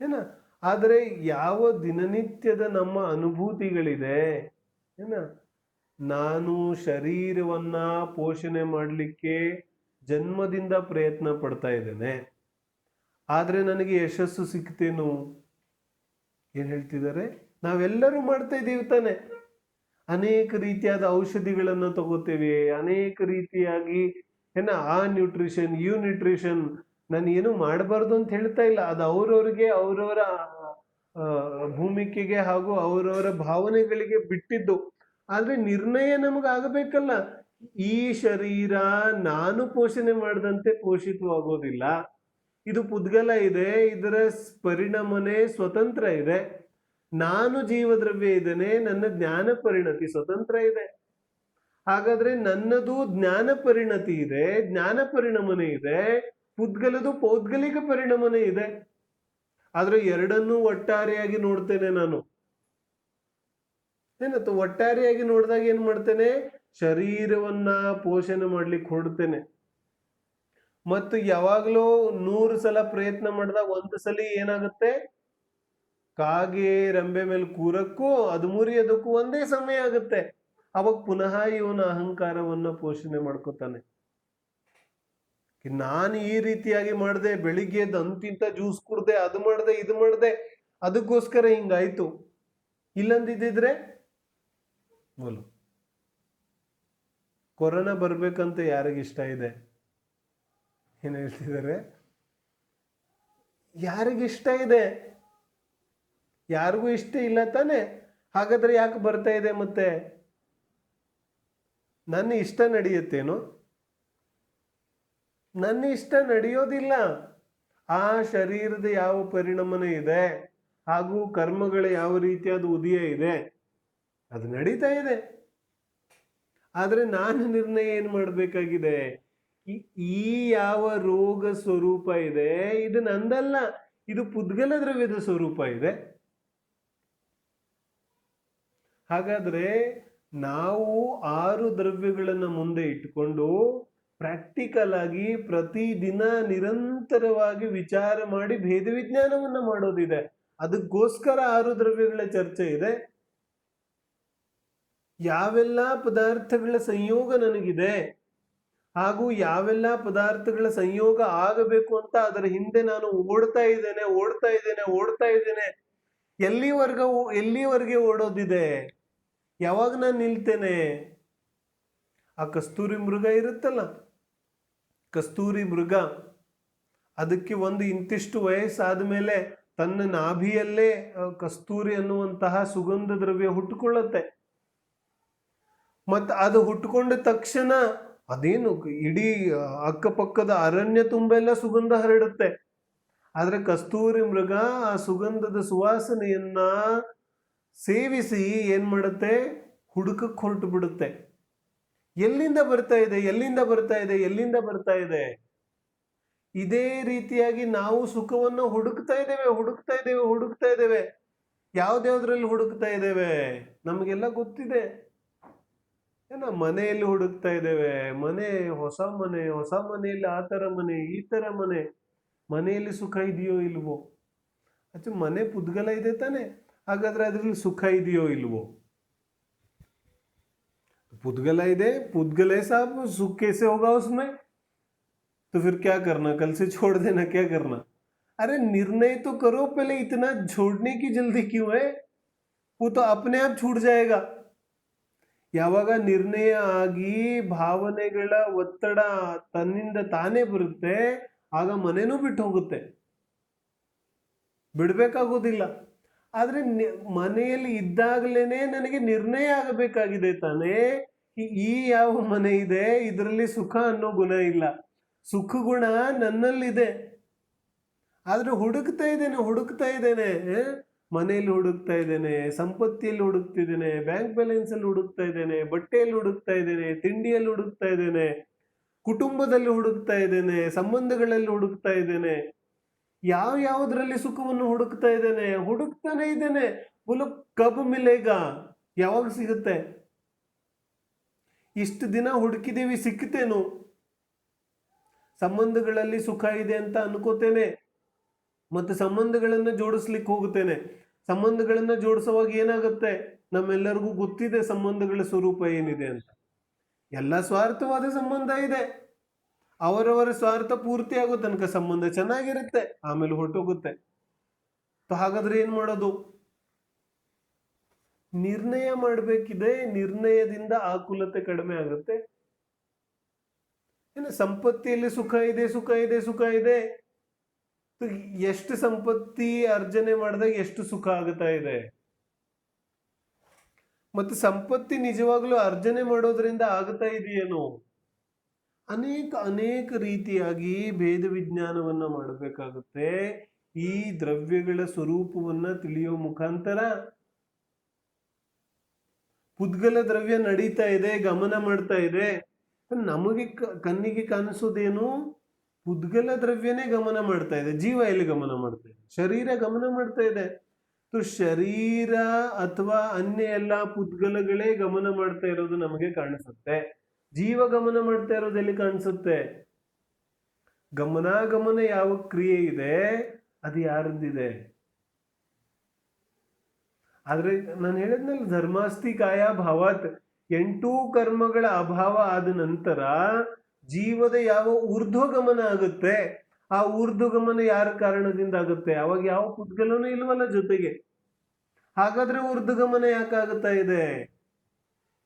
ಏನ. ಆದರೆ ಯಾವ ದಿನನಿತ್ಯದ ನಮ್ಮ ಅನುಭೂತಿಗಳಿದೆ ಏನ, ನಾನು ಶರೀರವನ್ನ ಪೋಷಣೆ ಮಾಡಲಿಕ್ಕೆ ಜನ್ಮದಿಂದ ಪ್ರಯತ್ನ ಪಡ್ತಾ ಇದ್ದೇನೆ, ಆದ್ರೆ ನನಗೆ ಯಶಸ್ಸು ಸಿಕ್ತೇನು? ಏನ್ ಹೇಳ್ತಿದ್ದಾರೆ? ನಾವೆಲ್ಲರೂ ಮಾಡ್ತಾ ಇದ್ದೀವಿ ತಾನೆ. ಅನೇಕ ರೀತಿಯಾದ ಔಷಧಿಗಳನ್ನು ತಗೋತೇವೆ, ಅನೇಕ ರೀತಿಯಾಗಿ ಆ ನ್ಯೂಟ್ರಿಷನ್ ಯು ನ್ಯೂಟ್ರಿಷನ್. ನಾನು ಏನು ಮಾಡಬಾರ್ದು ಅಂತ ಹೇಳ್ತಾ ಇಲ್ಲ, ಅದು ಅವ್ರವ್ರಿಗೆ ಅವ್ರವರ ಭೂಮಿಕೆಗೆ ಹಾಗೂ ಅವರವರ ಭಾವನೆಗಳಿಗೆ ಬಿಟ್ಟಿದ್ದು. ಆದ್ರೆ ನಿರ್ಣಯ ನಮಗಾಗಬೇಕಲ್ಲ. ಈ ಶರೀರ ನಾನು ಪೋಷಣೆ ಮಾಡದಂತೆ ಪೋಷಿತವಾಗೋದಿಲ್ಲ. ಇದು ಪುದ್ಗಲ ಇದೆ, ಇದರ ಪರಿಣಾಮನೆ ಸ್ವತಂತ್ರ ಇದೆ. ನಾನು ಜೀವದ್ರವ್ಯ ಇದ್ದೇನೆ, ನನ್ನ ಜ್ಞಾನ ಪರಿಣತಿ ಸ್ವತಂತ್ರ ಇದೆ. ಹಾಗಾದ್ರೆ ನನ್ನದು ಜ್ಞಾನ ಪರಿಣತಿ ಇದೆ, ಜ್ಞಾನ ಪರಿಣಮನೆ ಇದೆ, ಪುದ್ಗಲದು ಪೌದ್ಗಲಿಕ ಪರಿಣಮನೆ ಇದೆ. ಆದ್ರೆ ಎರಡನ್ನೂ ಒಟ್ಟಾರೆಯಾಗಿ ನೋಡ್ತೇನೆ ನಾನು. ಏನತ್ತು ಒಟ್ಟಾರೆಯಾಗಿ ನೋಡಿದಾಗ ಏನ್ ಮಾಡ್ತೇನೆ? ಶರೀರವನ್ನ ಪೋಷಣೆ ಮಾಡ್ಲಿಕ್ಕೆ ಹೊರಡ್ತೇನೆ. ಮತ್ತು ಯಾವಾಗ್ಲೂ 100 ಸಲ ಪ್ರಯತ್ನ ಮಾಡಿದಾಗ ಒಂದು ಸಲ ಏನಾಗುತ್ತೆ? ಕಾಗೆ ರಂಬೆ ಮೇಲೆ ಕೂರಕ್ಕೂ ಅದು ಮುರಿಯೋದಕ್ಕೂ ಒಂದೇ ಸಮಯ ಆಗುತ್ತೆ. ಅವಾಗ ಪುನಃ ಇವನ ಅಹಂಕಾರವನ್ನ ಪೋಷಣೆ ಮಾಡ್ಕೋತಾನೆ. ನಾನು ಈ ರೀತಿಯಾಗಿ ಮಾಡಿದೆ, ಬೆಳಿಗ್ಗೆ ಎದ್ದು ಅಂತಿಂತ ಜ್ಯೂಸ್ ಕುಡ್ದೆ, ಅದು ಮಾಡ್ದೆ ಇದು ಮಾಡ್ದೆ, ಅದಕ್ಕೋಸ್ಕರ ಹಿಂಗಾಯ್ತು. ಇಲ್ಲಂದಿದ್ರೆ ಬೋಲು ಕೊರೋನಾ ಬರ್ಬೇಕಂತ ಯಾರಿಗಿಷ್ಟ ಇದೆ? ಏನ್ ಹೇಳ್ತಿದ್ದಾರೆ? ಯಾರಿಗಿಷ್ಟ ಇದೆ? ಯಾರಿಗೂ ಇಷ್ಟ ಇಲ್ಲ ತಾನೆ. ಹಾಗಾದ್ರೆ ಯಾಕೆ ಬರ್ತಾ ಇದೆ? ಮತ್ತೆ ನನ್ನ ಇಷ್ಟ ನಡೆಯುತ್ತೇನೋ? ನನ್ನ ಇಷ್ಟ ನಡೆಯೋದಿಲ್ಲ. ಆ ಶರೀರದ ಯಾವ ಪರಿಣಾಮನ ಇದೆ, ಹಾಗೂ ಕರ್ಮಗಳ ಯಾವ ರೀತಿಯಾದ ಉದಯ ಇದೆ, ಅದು ನಡೀತಾ ಇದೆ. ಆದ್ರೆ ನಾನು ನಿರ್ಣಯ ಏನ್ ಮಾಡ್ಬೇಕಾಗಿದೆ? ಈ ಯಾವ ರೋಗ ಸ್ವರೂಪ ಇದೆ ಇದು ನಂದಲ್ಲ, ಇದು ಪುದ್ಗಲ ದ್ರವ್ಯದ ಸ್ವರೂಪ ಇದೆ. ಹಾಗಾದ್ರೆ ನಾವು 6 ದ್ರವ್ಯಗಳನ್ನ ಮುಂದೆ ಇಟ್ಟುಕೊಂಡು ಪ್ರಾಕ್ಟಿಕಲ್ ಆಗಿ ಪ್ರತಿದಿನ ನಿರಂತರವಾಗಿ ವಿಚಾರ ಮಾಡಿ ಭೇದ ವಿಜ್ಞಾನವನ್ನ ಮಾಡೋದಿದೆ. ಅದಕ್ಕೋಸ್ಕರ 6 ದ್ರವ್ಯಗಳ ಚರ್ಚೆ ಇದೆ. ಯಾವೆಲ್ಲ ಪದಾರ್ಥಗಳ ಸಂಯೋಗ ನನಗಿದೆ, ಹಾಗೂ ಯಾವೆಲ್ಲ ಪದಾರ್ಥಗಳ ಸಂಯೋಗ ಆಗಬೇಕು ಅಂತ ಅದರ ಹಿಂದೆ ನಾನು ಓಡ್ತಾ ಇದ್ದೇನೆ. ಎಲ್ಲಿವರೆಗೆ ಓಡೋದಿದೆ? ಯಾವಾಗ ನಾನು ನಿಲ್ತೇನೆ? ಆ ಕಸ್ತೂರಿ ಮೃಗ ಇರುತ್ತಲ್ಲ, ಕಸ್ತೂರಿ ಮೃಗ, ಅದಕ್ಕೆ ಒಂದು ಇಂತಿಷ್ಟು ವಯಸ್ಸಾದ ಮೇಲೆ ತನ್ನ ನಾಭಿಯಲ್ಲೇ ಕಸ್ತೂರಿ ಅನ್ನುವಂತಹ ಸುಗಂಧ ದ್ರವ್ಯ ಹುಟ್ಟುಕೊಳ್ಳುತ್ತೆ. ಮತ್ತು ಅದು ಹುಟ್ಟುಕೊಂಡ ತಕ್ಷಣ ಅದೇನು ಇಡೀ ಅಕ್ಕಪಕ್ಕದ ಅರಣ್ಯ ತುಂಬೆಲ್ಲ ಸುಗಂಧ ಹರಡುತ್ತೆ. ಆದ್ರೆ ಕಸ್ತೂರಿ ಮೃಗ ಆ ಸುಗಂಧದ ಸುವಾಸನೆಯನ್ನ ಸೇವಿಸಿ ಏನ್ ಮಾಡುತ್ತೆ? ಹುಡುಕಕ್ಕೆ ಹೊರಟು ಬಿಡುತ್ತೆ. ಎಲ್ಲಿಂದ ಬರ್ತಾ ಇದೆ? ಇದೇ ರೀತಿಯಾಗಿ ನಾವು ಸುಖವನ್ನು ಹುಡುಕ್ತಾ ಇದ್ದೇವೆ. ಯಾವ್ದ್ಯಾವ್ದ್ರಲ್ಲಿ ಹುಡುಕ್ತಾ ಇದ್ದೇವೆ? ನಮಗೆಲ್ಲ ಗೊತ್ತಿದೆ. ಮನೆಯಲ್ಲಿ ಹುಡುಕ್ತಾ ಇದ್ದೇವೆ. ಹೊಸ ಮನೆಯಲ್ಲಿ ಆ ತರ ಮನೆ, ಈ ತರ ಮನೆ. ಮನೆಯಲ್ಲಿ ಸುಖ ಇದೆಯೋ ಇಲ್ವೋ? ಅಥವಾ ಮನೆ ಪುದ್ಗಲ ಇದೆ ತಾನೆ, ಹಾಗಾದ್ರೆ ಅದ್ರಲ್ಲಿ ಸುಖ ಇದೆಯೋ ಇಲ್ವೋ? पुद्गल ಇದೆ, पुद्गल है साहब, सुख कैसे होगा उसमें? तो फिर क्या करना? कल से छोड़ देना, क्या करना? अरे निर्णय तो करो पहले, इतना छोड़ने की जल्दी क्यों है? वो तो अपने आप छूट जाएगा. ಯಾವಾಗ ನಿರ್ಣಯ ಆಗಿ ಭಾವನೆಗಳ ಒತ್ತಡ ತನ್ನಿಂದ ತಾನೇ ಬರುತ್ತೆ, ಆಗ ಮನೆನೂ ಬಿಟ್ಟು ಹೋಗುತ್ತೆ, ಬಿಡ್ಬೇಕಾಗೋದಿಲ್ಲ. ಆದ್ರೆ ಮನೆಯಲ್ಲಿ ಇದ್ದಾಗಲೇನೆ ನನಗೆ ನಿರ್ಣಯ ಆಗಬೇಕಾಗಿದೆ ತಾನೇ. ಈ ಯಾವ ಮನೆ ಇದೆ, ಇದರಲ್ಲಿ ಸುಖ ಅನ್ನೋ ಗುಣ ಇಲ್ಲ, ಸುಖ ಗುಣ ನನ್ನಲ್ಲಿದೆ. ಆದ್ರೆ ಹುಡುಕ್ತಾ ಇದ್ದೇನೆ, ಮನೆಯಲ್ಲಿ ಹುಡುಕ್ತಾ ಇದ್ದೇನೆ, ಸಂಪತ್ತಿಯಲ್ಲಿ ಹುಡುಕ್ತಿದ್ದೇನೆ, ಬ್ಯಾಂಕ್ ಬ್ಯಾಲೆನ್ಸ್ ಅಲ್ಲಿ ಹುಡುಕ್ತಾ ಇದ್ದೇನೆ, ಬಟ್ಟೆಯಲ್ಲಿ ಹುಡುಕ್ತಾ ಇದ್ದೇನೆ, ತಿಂಡಿಯಲ್ಲಿ ಹುಡುಕ್ತಾ ಇದ್ದೇನೆ, ಕುಟುಂಬದಲ್ಲಿ ಹುಡುಕ್ತಾ ಇದ್ದೇನೆ, ಸಂಬಂಧಗಳಲ್ಲಿ ಹುಡುಕ್ತಾ ಇದ್ದೇನೆ. ಯಾವ್ದ್ರಲ್ಲಿ ಸುಖವನ್ನು ಹುಡುಕ್ತಾನೆ ಇದ್ದೇನೆ. ಬೋಲೋ ಕಬ್ ಮಿಲೇಗಾ? ಯಾವಾಗ ಸಿಗುತ್ತೆ? ಇಷ್ಟು ದಿನ ಹುಡುಕಿದೇವಿ, ಸಿಕ್ತೇನು? ಸಂಬಂಧಗಳಲ್ಲಿ ಸುಖ ಇದೆ ಅಂತ ಅನ್ಕೋತೇನೆ, ಮತ್ತೆ ಸಂಬಂಧಗಳನ್ನ ಜೋಡಿಸ್ಲಿಕ್ಕೆ ಹೋಗುತ್ತೇನೆ. ಸಂಬಂಧಗಳನ್ನ ಜೋಡಿಸುವಾಗ ಏನಾಗುತ್ತೆ? ನಮ್ಮೆಲ್ಲರಿಗೂ ಗೊತ್ತಿದೆ ಸಂಬಂಧಗಳ ಸ್ವರೂಪ ಏನಿದೆ ಅಂತ. ಎಲ್ಲ ಸ್ವಾರ್ಥವಾದ ಸಂಬಂಧ ಇದೆ. ಅವರವರ ಸ್ವಾರ್ಥ ಪೂರ್ತಿ ಆಗೋ ತನಕ ಸಂಬಂಧ ಚೆನ್ನಾಗಿರುತ್ತೆ, ಆಮೇಲೆ ಹೊರಟೋಗುತ್ತೆ. ಹಾಗಾದ್ರೆ ಏನ್ ಮಾಡೋದು? ನಿರ್ಣಯ ಮಾಡಬೇಕಿದೆ. ನಿರ್ಣಯದಿಂದ ಆಕುಲತೆ ಕಡಿಮೆ ಆಗುತ್ತೆ. ಸಂಪತ್ತಿಯಲ್ಲಿ ಸುಖ ಇದೆ. ಎಷ್ಟು ಸಂಪತ್ತಿ ಅರ್ಜನೆ ಮಾಡಿದಾಗ ಎಷ್ಟು ಸುಖ ಆಗುತ್ತಾ ಇದೆ. ಮತ್ತೆ ಸಂಪತ್ತಿ ನಿಜವಾಗ್ಲೂ ಅರ್ಜನೆ ಮಾಡೋದ್ರಿಂದ ಆಗುತ್ತಾ ಇದೆಯೇನೋ? ಅನೇಕ ರೀತಿಯಾಗಿ ಭೇದ ವಿಜ್ಞಾನವನ್ನ ಮಾಡಬೇಕಾಗುತ್ತೆ. ಈ ದ್ರವ್ಯಗಳ ಸ್ವರೂಪವನ್ನ ತಿಳಿಯೋ ಮುಖಾಂತರ ಪುದ್ಗಲ ದ್ರವ್ಯ ನಡೀತಾ ಇದೆ, ಗಮನ ಮಾಡ್ತಾ ಇದೆ. ನಮಗೆ ಕಣ್ಣಿಗೆ ಕಾಣಿಸೋದೇನು? ಪುದ್ಗಲ ದ್ರವ್ಯನೇ ಗಮನ ಮಾಡ್ತಾ ಇದೆ. ಜೀವ ಎಲ್ಲಿ ಗಮನ ಮಾಡ್ತಾ ಇದೆ? ಶರೀರ ಗಮನ ಮಾಡ್ತಾ ಇದೆ. ಶರೀರ ಅಥವಾ ಅನ್ಯ ಎಲ್ಲ ಪುದ್ಗಲಗಳೇ ಗಮನ ಮಾಡ್ತಾ ಇರೋದು ನಮಗೆ ಕಾಣಿಸುತ್ತೆ. ಜೀವ ಗಮನ ಮಾಡ್ತಾ ಇರೋದು ಎಲ್ಲಿ ಕಾಣಿಸುತ್ತೆ? ಗಮನ ಯಾವ ಕ್ರಿಯೆ ಇದೆ ಅದು ಯಾರದ್ದಿದೆ? ಆದ್ರೆ ನಾನು ಹೇಳಿದ್ನಲ್ಲ, ಧರ್ಮಾಸ್ತಿ ಕಾಯ ಭಾವಾತ್, 8 ಕರ್ಮಗಳ ಅಭಾವ ಆದ ನಂತರ ಜೀವದ ಯಾವ ಊರ್ಧ್ವಗಮನ ಆಗುತ್ತೆ, ಆ ಊರ್ಧ್ವಗಮನ ಯಾರ ಕಾರಣದಿಂದ ಆಗುತ್ತೆ? ಅವಾಗ ಯಾವ ಪುದ್ಗಲನೂ ಇಲ್ವಲ್ಲ ಜೊತೆಗೆ. ಹಾಗಾದ್ರೆ ಊರ್ಧ್ವಗಮನ ಯಾಕಾಗುತ್ತಾ ಇದೆ?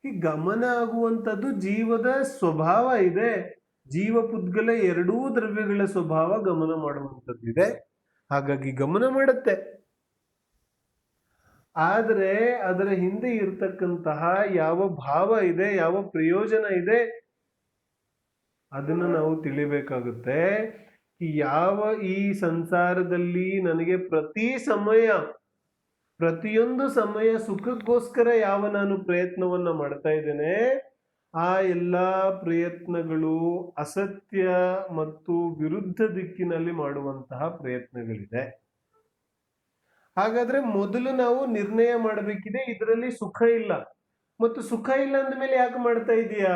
ಈ ಗಮನ ಆಗುವಂಥದ್ದು ಜೀವದ ಸ್ವಭಾವ ಇದೆ. ಜೀವ ಪುದ್ಗಲ ಎರಡೂ ದ್ರವ್ಯಗಳ ಸ್ವಭಾವ ಗಮನ ಮಾಡುವಂಥದ್ದಿದೆ. ಹಾಗಾಗಿ ಗಮನ ಮಾಡುತ್ತೆ. ಆದರೆ ಅದರ ಹಿಂದೆ ಇರ್ತಕ್ಕಂತಹ ಯಾವ ಭಾವ ಇದೆ, ಯಾವ ಪ್ರಯೋಜನ ಇದೆ, ಅದನ್ನು ನಾವು ತಿಳಿಬೇಕಾಗುತ್ತೆ. ಯಾವ ಈ ಸಂಸಾರದಲ್ಲಿ ನನಗೆ ಪ್ರತಿಯೊಂದು ಸಮಯ ಸುಖಕ್ಕೋಸ್ಕರ ಯಾವ ನಾನು ಪ್ರಯತ್ನವನ್ನ ಮಾಡ್ತಾ ಇದ್ದೇನೆ, ಆ ಎಲ್ಲಾ ಪ್ರಯತ್ನಗಳು ಅಸತ್ಯ ಮತ್ತು ವಿರುದ್ಧ ದಿಕ್ಕಿನಲ್ಲಿ ಮಾಡುವಂತಹ ಪ್ರಯತ್ನಗಳಿದೆ. ಹಾಗಾದ್ರೆ ಮೊದಲು ನಾವು ನಿರ್ಣಯ ಮಾಡಬೇಕಿದೆ, ಇದರಲ್ಲಿ ಸುಖ ಇಲ್ಲ. ಮತ್ತು ಸುಖ ಇಲ್ಲ ಅಂದಮೇಲೆ ಯಾಕೆ ಮಾಡ್ತಾ ಇದೀಯಾ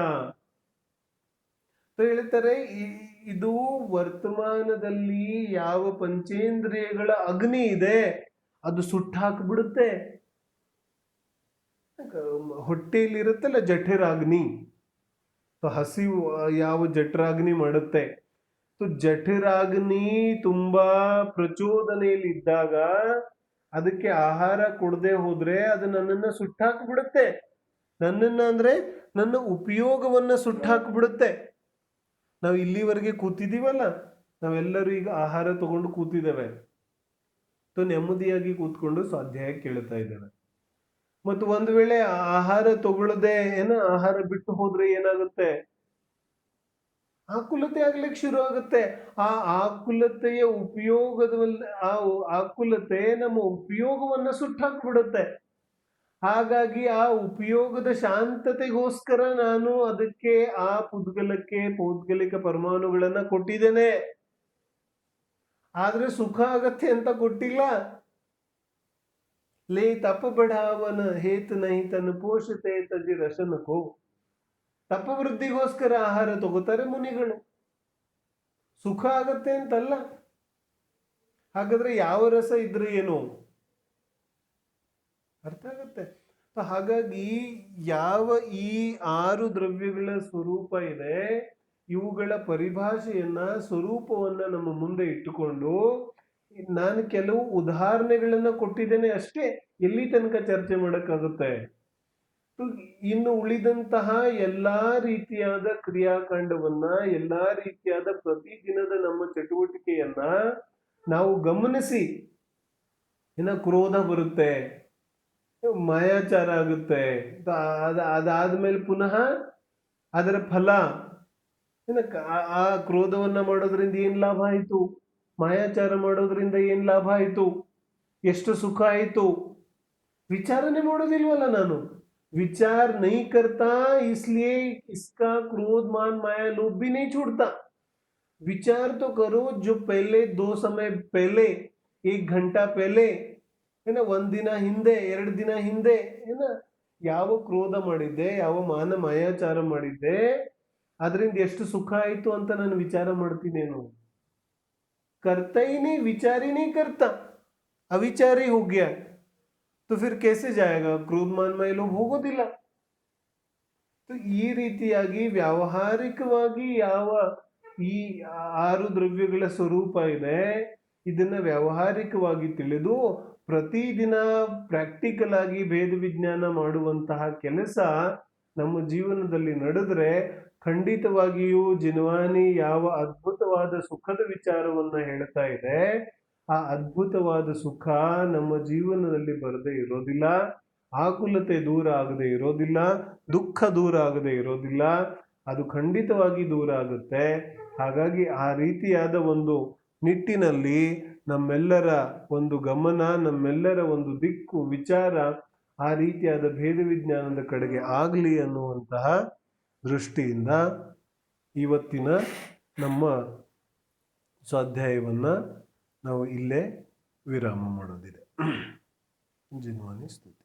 ಹೇಳ್ತಾರೆ. ಇದು ವರ್ತಮಾನದಲ್ಲಿ ಯಾವ ಪಂಚೇಂದ್ರಿಯಗಳ ಅಗ್ನಿ ಇದೆ ಅದು ಸುಟ್ಟು ಹಾಕ್ಬಿಡುತ್ತೆ. ಹೊಟ್ಟೆಯಲ್ಲಿ ಇರುತ್ತಲ್ಲ ಜಠರಾಗ್ನಿ, ಹಸಿವು ಯಾವ ಜಠರಾಗ್ನಿ ಮಾಡುತ್ತೆ. ಜಠರಾಗ್ನಿ ತುಂಬಾ ಪ್ರಚೋದನೆಯಲ್ಲಿ ಇದ್ದಾಗ ಅದಕ್ಕೆ ಆಹಾರ ಕೊಡದೆ ಹೋದ್ರೆ ಅದು ನನ್ನನ್ನ ಸುಟ್ಟಾಕ್ಬಿಡುತ್ತೆ. ನನ್ನನ್ನ ಅಂದ್ರೆ ನನ್ನ ಉಪಯೋಗವನ್ನ ಸುಟ್ಟಾಕ್ಬಿಡುತ್ತೆ. ನಾವು ಇಲ್ಲಿವರೆಗೆ ಕೂತಿದ್ದೀವಲ್ಲ, ನಾವೆಲ್ಲರೂ ಈಗ ಆಹಾರ ತಗೊಂಡು ಕೂತಿದ್ದೇವೆ, ನೆಮ್ಮದಿಯಾಗಿ ಕೂತ್ಕೊಂಡು ಸ್ವಾಧ್ಯಾಯ ಕೇಳ್ತಾ ಇದ್ದೇವೆ. ಮತ್ತು ಒಂದು ವೇಳೆ ಆಹಾರ ತಗೊಳ್ಳದೆ ಆಹಾರ ಬಿಟ್ಟು ಹೋದ್ರೆ ಏನಾಗುತ್ತೆ? ಆಕುಲತೆ ಆಗ್ಲಿಕ್ಕೆ ಶುರು ಆಗುತ್ತೆ. ಆ ಆಕುಲತೆಯ ಆ ಆಕುಲತೆ ನಮ್ಮ ಉಪಯೋಗವನ್ನ ಸುಟ್ಟಾಕ್ಬಿಡುತ್ತೆ. ಹಾಗಾಗಿ ಆ ಉಪಯೋಗದ ಶಾಂತತೆಗೋಸ್ಕರ ನಾನು ಅದಕ್ಕೆ ಆ ಪುದ್ಗಲಕ್ಕೆ ಪೌದ್ಗಲಿಕ ಪರಮಾಣುಗಳನ್ನ ಕೊಟ್ಟಿದ್ದೇನೆ. ಆದ್ರೆ ಸುಖ ಆಗತ್ತೆ ಅಂತ ಕೊಟ್ಟಿಲ್ಲ. ಲೇ ತಪ ಬಢಾವನ ಹೇತು ನಹಿ ತನ್ನ ಪೋಷತೆ ತಜಿ ರಸನಕೋ. ತಪವೃದ್ಧಿಗೋಸ್ಕರ ಆಹಾರ ತಗೋತಾರೆ ಮುನಿಗಳು, ಸುಖ ಆಗತ್ತೆ ಅಂತಲ್ಲ. ಹಾಗಾದ್ರೆ ಯಾವ ರಸ ಇದ್ರೆ ಏನು ಅರ್ಥ ಆಗತ್ತೆ. ಹಾಗಾಗಿ ಯಾವ ಈ 6 ದ್ರವ್ಯಗಳ ಸ್ವರೂಪ ಇದೆ, ಇವುಗಳ ಪರಿಭಾಷೆಯನ್ನ ಸ್ವರೂಪವನ್ನ ನಮ್ಮ ಮುಂದೆ ಇಟ್ಟುಕೊಂಡು ನಾನು ಕೆಲವು ಉದಾಹರಣೆಗಳನ್ನ ಕೊಟ್ಟಿದ್ದೇನೆ ಅಷ್ಟೇ. ಎಲ್ಲಿ ತನಕ ಚರ್ಚೆ ಮಾಡಕ್ಕಾಗುತ್ತೆ? ಇನ್ನು ಉಳಿದಂತಹ ಎಲ್ಲಾ ರೀತಿಯಾದ ಕ್ರಿಯಾಕಾಂಡವನ್ನ, ಎಲ್ಲಾ ರೀತಿಯಾದ ಪ್ರತಿದಿನದ ನಮ್ಮ ಚಟುವಟಿಕೆಯನ್ನ ನಾವು ಗಮನಿಸಿ, ಕ್ರೋಧ ಬರುತ್ತೆ, ಮಾಯಾಚಾರ ಆಗುತ್ತೆ, ಅದಾದ್ಮೇಲೆ ಪುನಃ ಅದರ ಫಲ ಆ ಕ್ರೋಧವನ್ನ ಮಾಡೋದ್ರಿಂದ ಏನ್ ಲಾಭ ಆಯ್ತು, ಮಾಯಾಚಾರ ಮಾಡೋದ್ರಿಂದ ಏನ್ ಲಾಭ ಆಯ್ತು, ಎಷ್ಟು ಸುಖ ಆಯ್ತು, ವಿಚಾರನೆ ಮಾಡೋದಿಲ್ವಲ್ಲ ನಾನು. विचार नहीं करता, इसलिए इसका क्रोध मान माया लोभ भी नहीं छूटता. विचार तो करो जो पहले 2 समय पहले, 1 घंटा पहले ಒಂದ್ ದಿನ ಹಿಂದೆ, 2 ದಿನ ಹಿಂದೆ ಯಾವ ಕ್ರೋಧ ಮಾಡಿದ್ದೆ, ಯಾವ ಮಾನ ಮಾಯಾಚಾರ ಮಾಡಿದ್ದೆ, ಅದರಿಂದ ಎಷ್ಟು ಸುಖ ಆಯ್ತು ಅಂತ ನಾನು ವಿಚಾರ ಮಾಡ್ತೀನೇನು? करता ही नहीं, विचार ही नहीं करता, अविचारी हो गया. तो फिर कैसे जाएगा? क्रोध मान माಯ ಲೋಭ ಹೋಗೋದಿಲ್ಲ. ಈ ರೀತಿಯಾಗಿ ವ್ಯಾವಹಾರಿಕವಾಗಿ ಯಾವ ಈ 6 ದ್ರವ್ಯಗಳ ಸ್ವರೂಪ ಇದೆ, ಇದನ್ನ ವ್ಯಾವಹಾರಿಕವಾಗಿ ತಿಳಿದು ಪ್ರತಿದಿನ ಪ್ರಾಕ್ಟಿಕಲ್ ಆಗಿ ಭೇದ ವಿಜ್ಞಾನ ಮಾಡುವಂತಹ ಕೆಲಸ ನಮ್ಮ ಜೀವನದಲ್ಲಿ ನಡೆದ್ರೆ ಖಂಡಿತವಾಗಿಯೂ ಜಿನವಾನಿ ಯಾವ ಅದ್ಭುತವಾದ ಸುಖದ ವಿಚಾರವನ್ನ ಹೇಳ್ತಾ ಇದೆ, ಆ ಅದ್ಭುತವಾದ ಸುಖ ನಮ್ಮ ಜೀವನದಲ್ಲಿ ಬರದೇ ಇರೋದಿಲ್ಲ. ಆಕುಲತೆ ದೂರ ಆಗದೆ ಇರೋದಿಲ್ಲ, ದುಃಖ ದೂರ ಆಗದೆ ಇರೋದಿಲ್ಲ, ಅದು ಖಂಡಿತವಾಗಿ ದೂರ ಆಗುತ್ತೆ. ಹಾಗಾಗಿ ಆ ರೀತಿಯಾದ ಒಂದು ನಿಟ್ಟಿನಲ್ಲಿ ನಮ್ಮೆಲ್ಲರ ಒಂದು ಗಮನ, ನಮ್ಮೆಲ್ಲರ ಒಂದು ದಿಕ್ಕು ವಿಚಾರ ಆ ರೀತಿಯಾದ ಭೇದ ವಿಜ್ಞಾನದ ಕಡೆಗೆ ಆಗಲಿ ಅನ್ನುವಂತಹ ದೃಷ್ಟಿಯಿಂದ ಇವತ್ತಿನ ನಮ್ಮ ಸ್ವಾಧ್ಯಾಯವನ್ನ ನಾವು ಇಲ್ಲೇ ವಿರಾಮ ಮಾಡೋದಿದೆ. ಜಿನ್ವಾನಿ ಸ್ತುತಿ.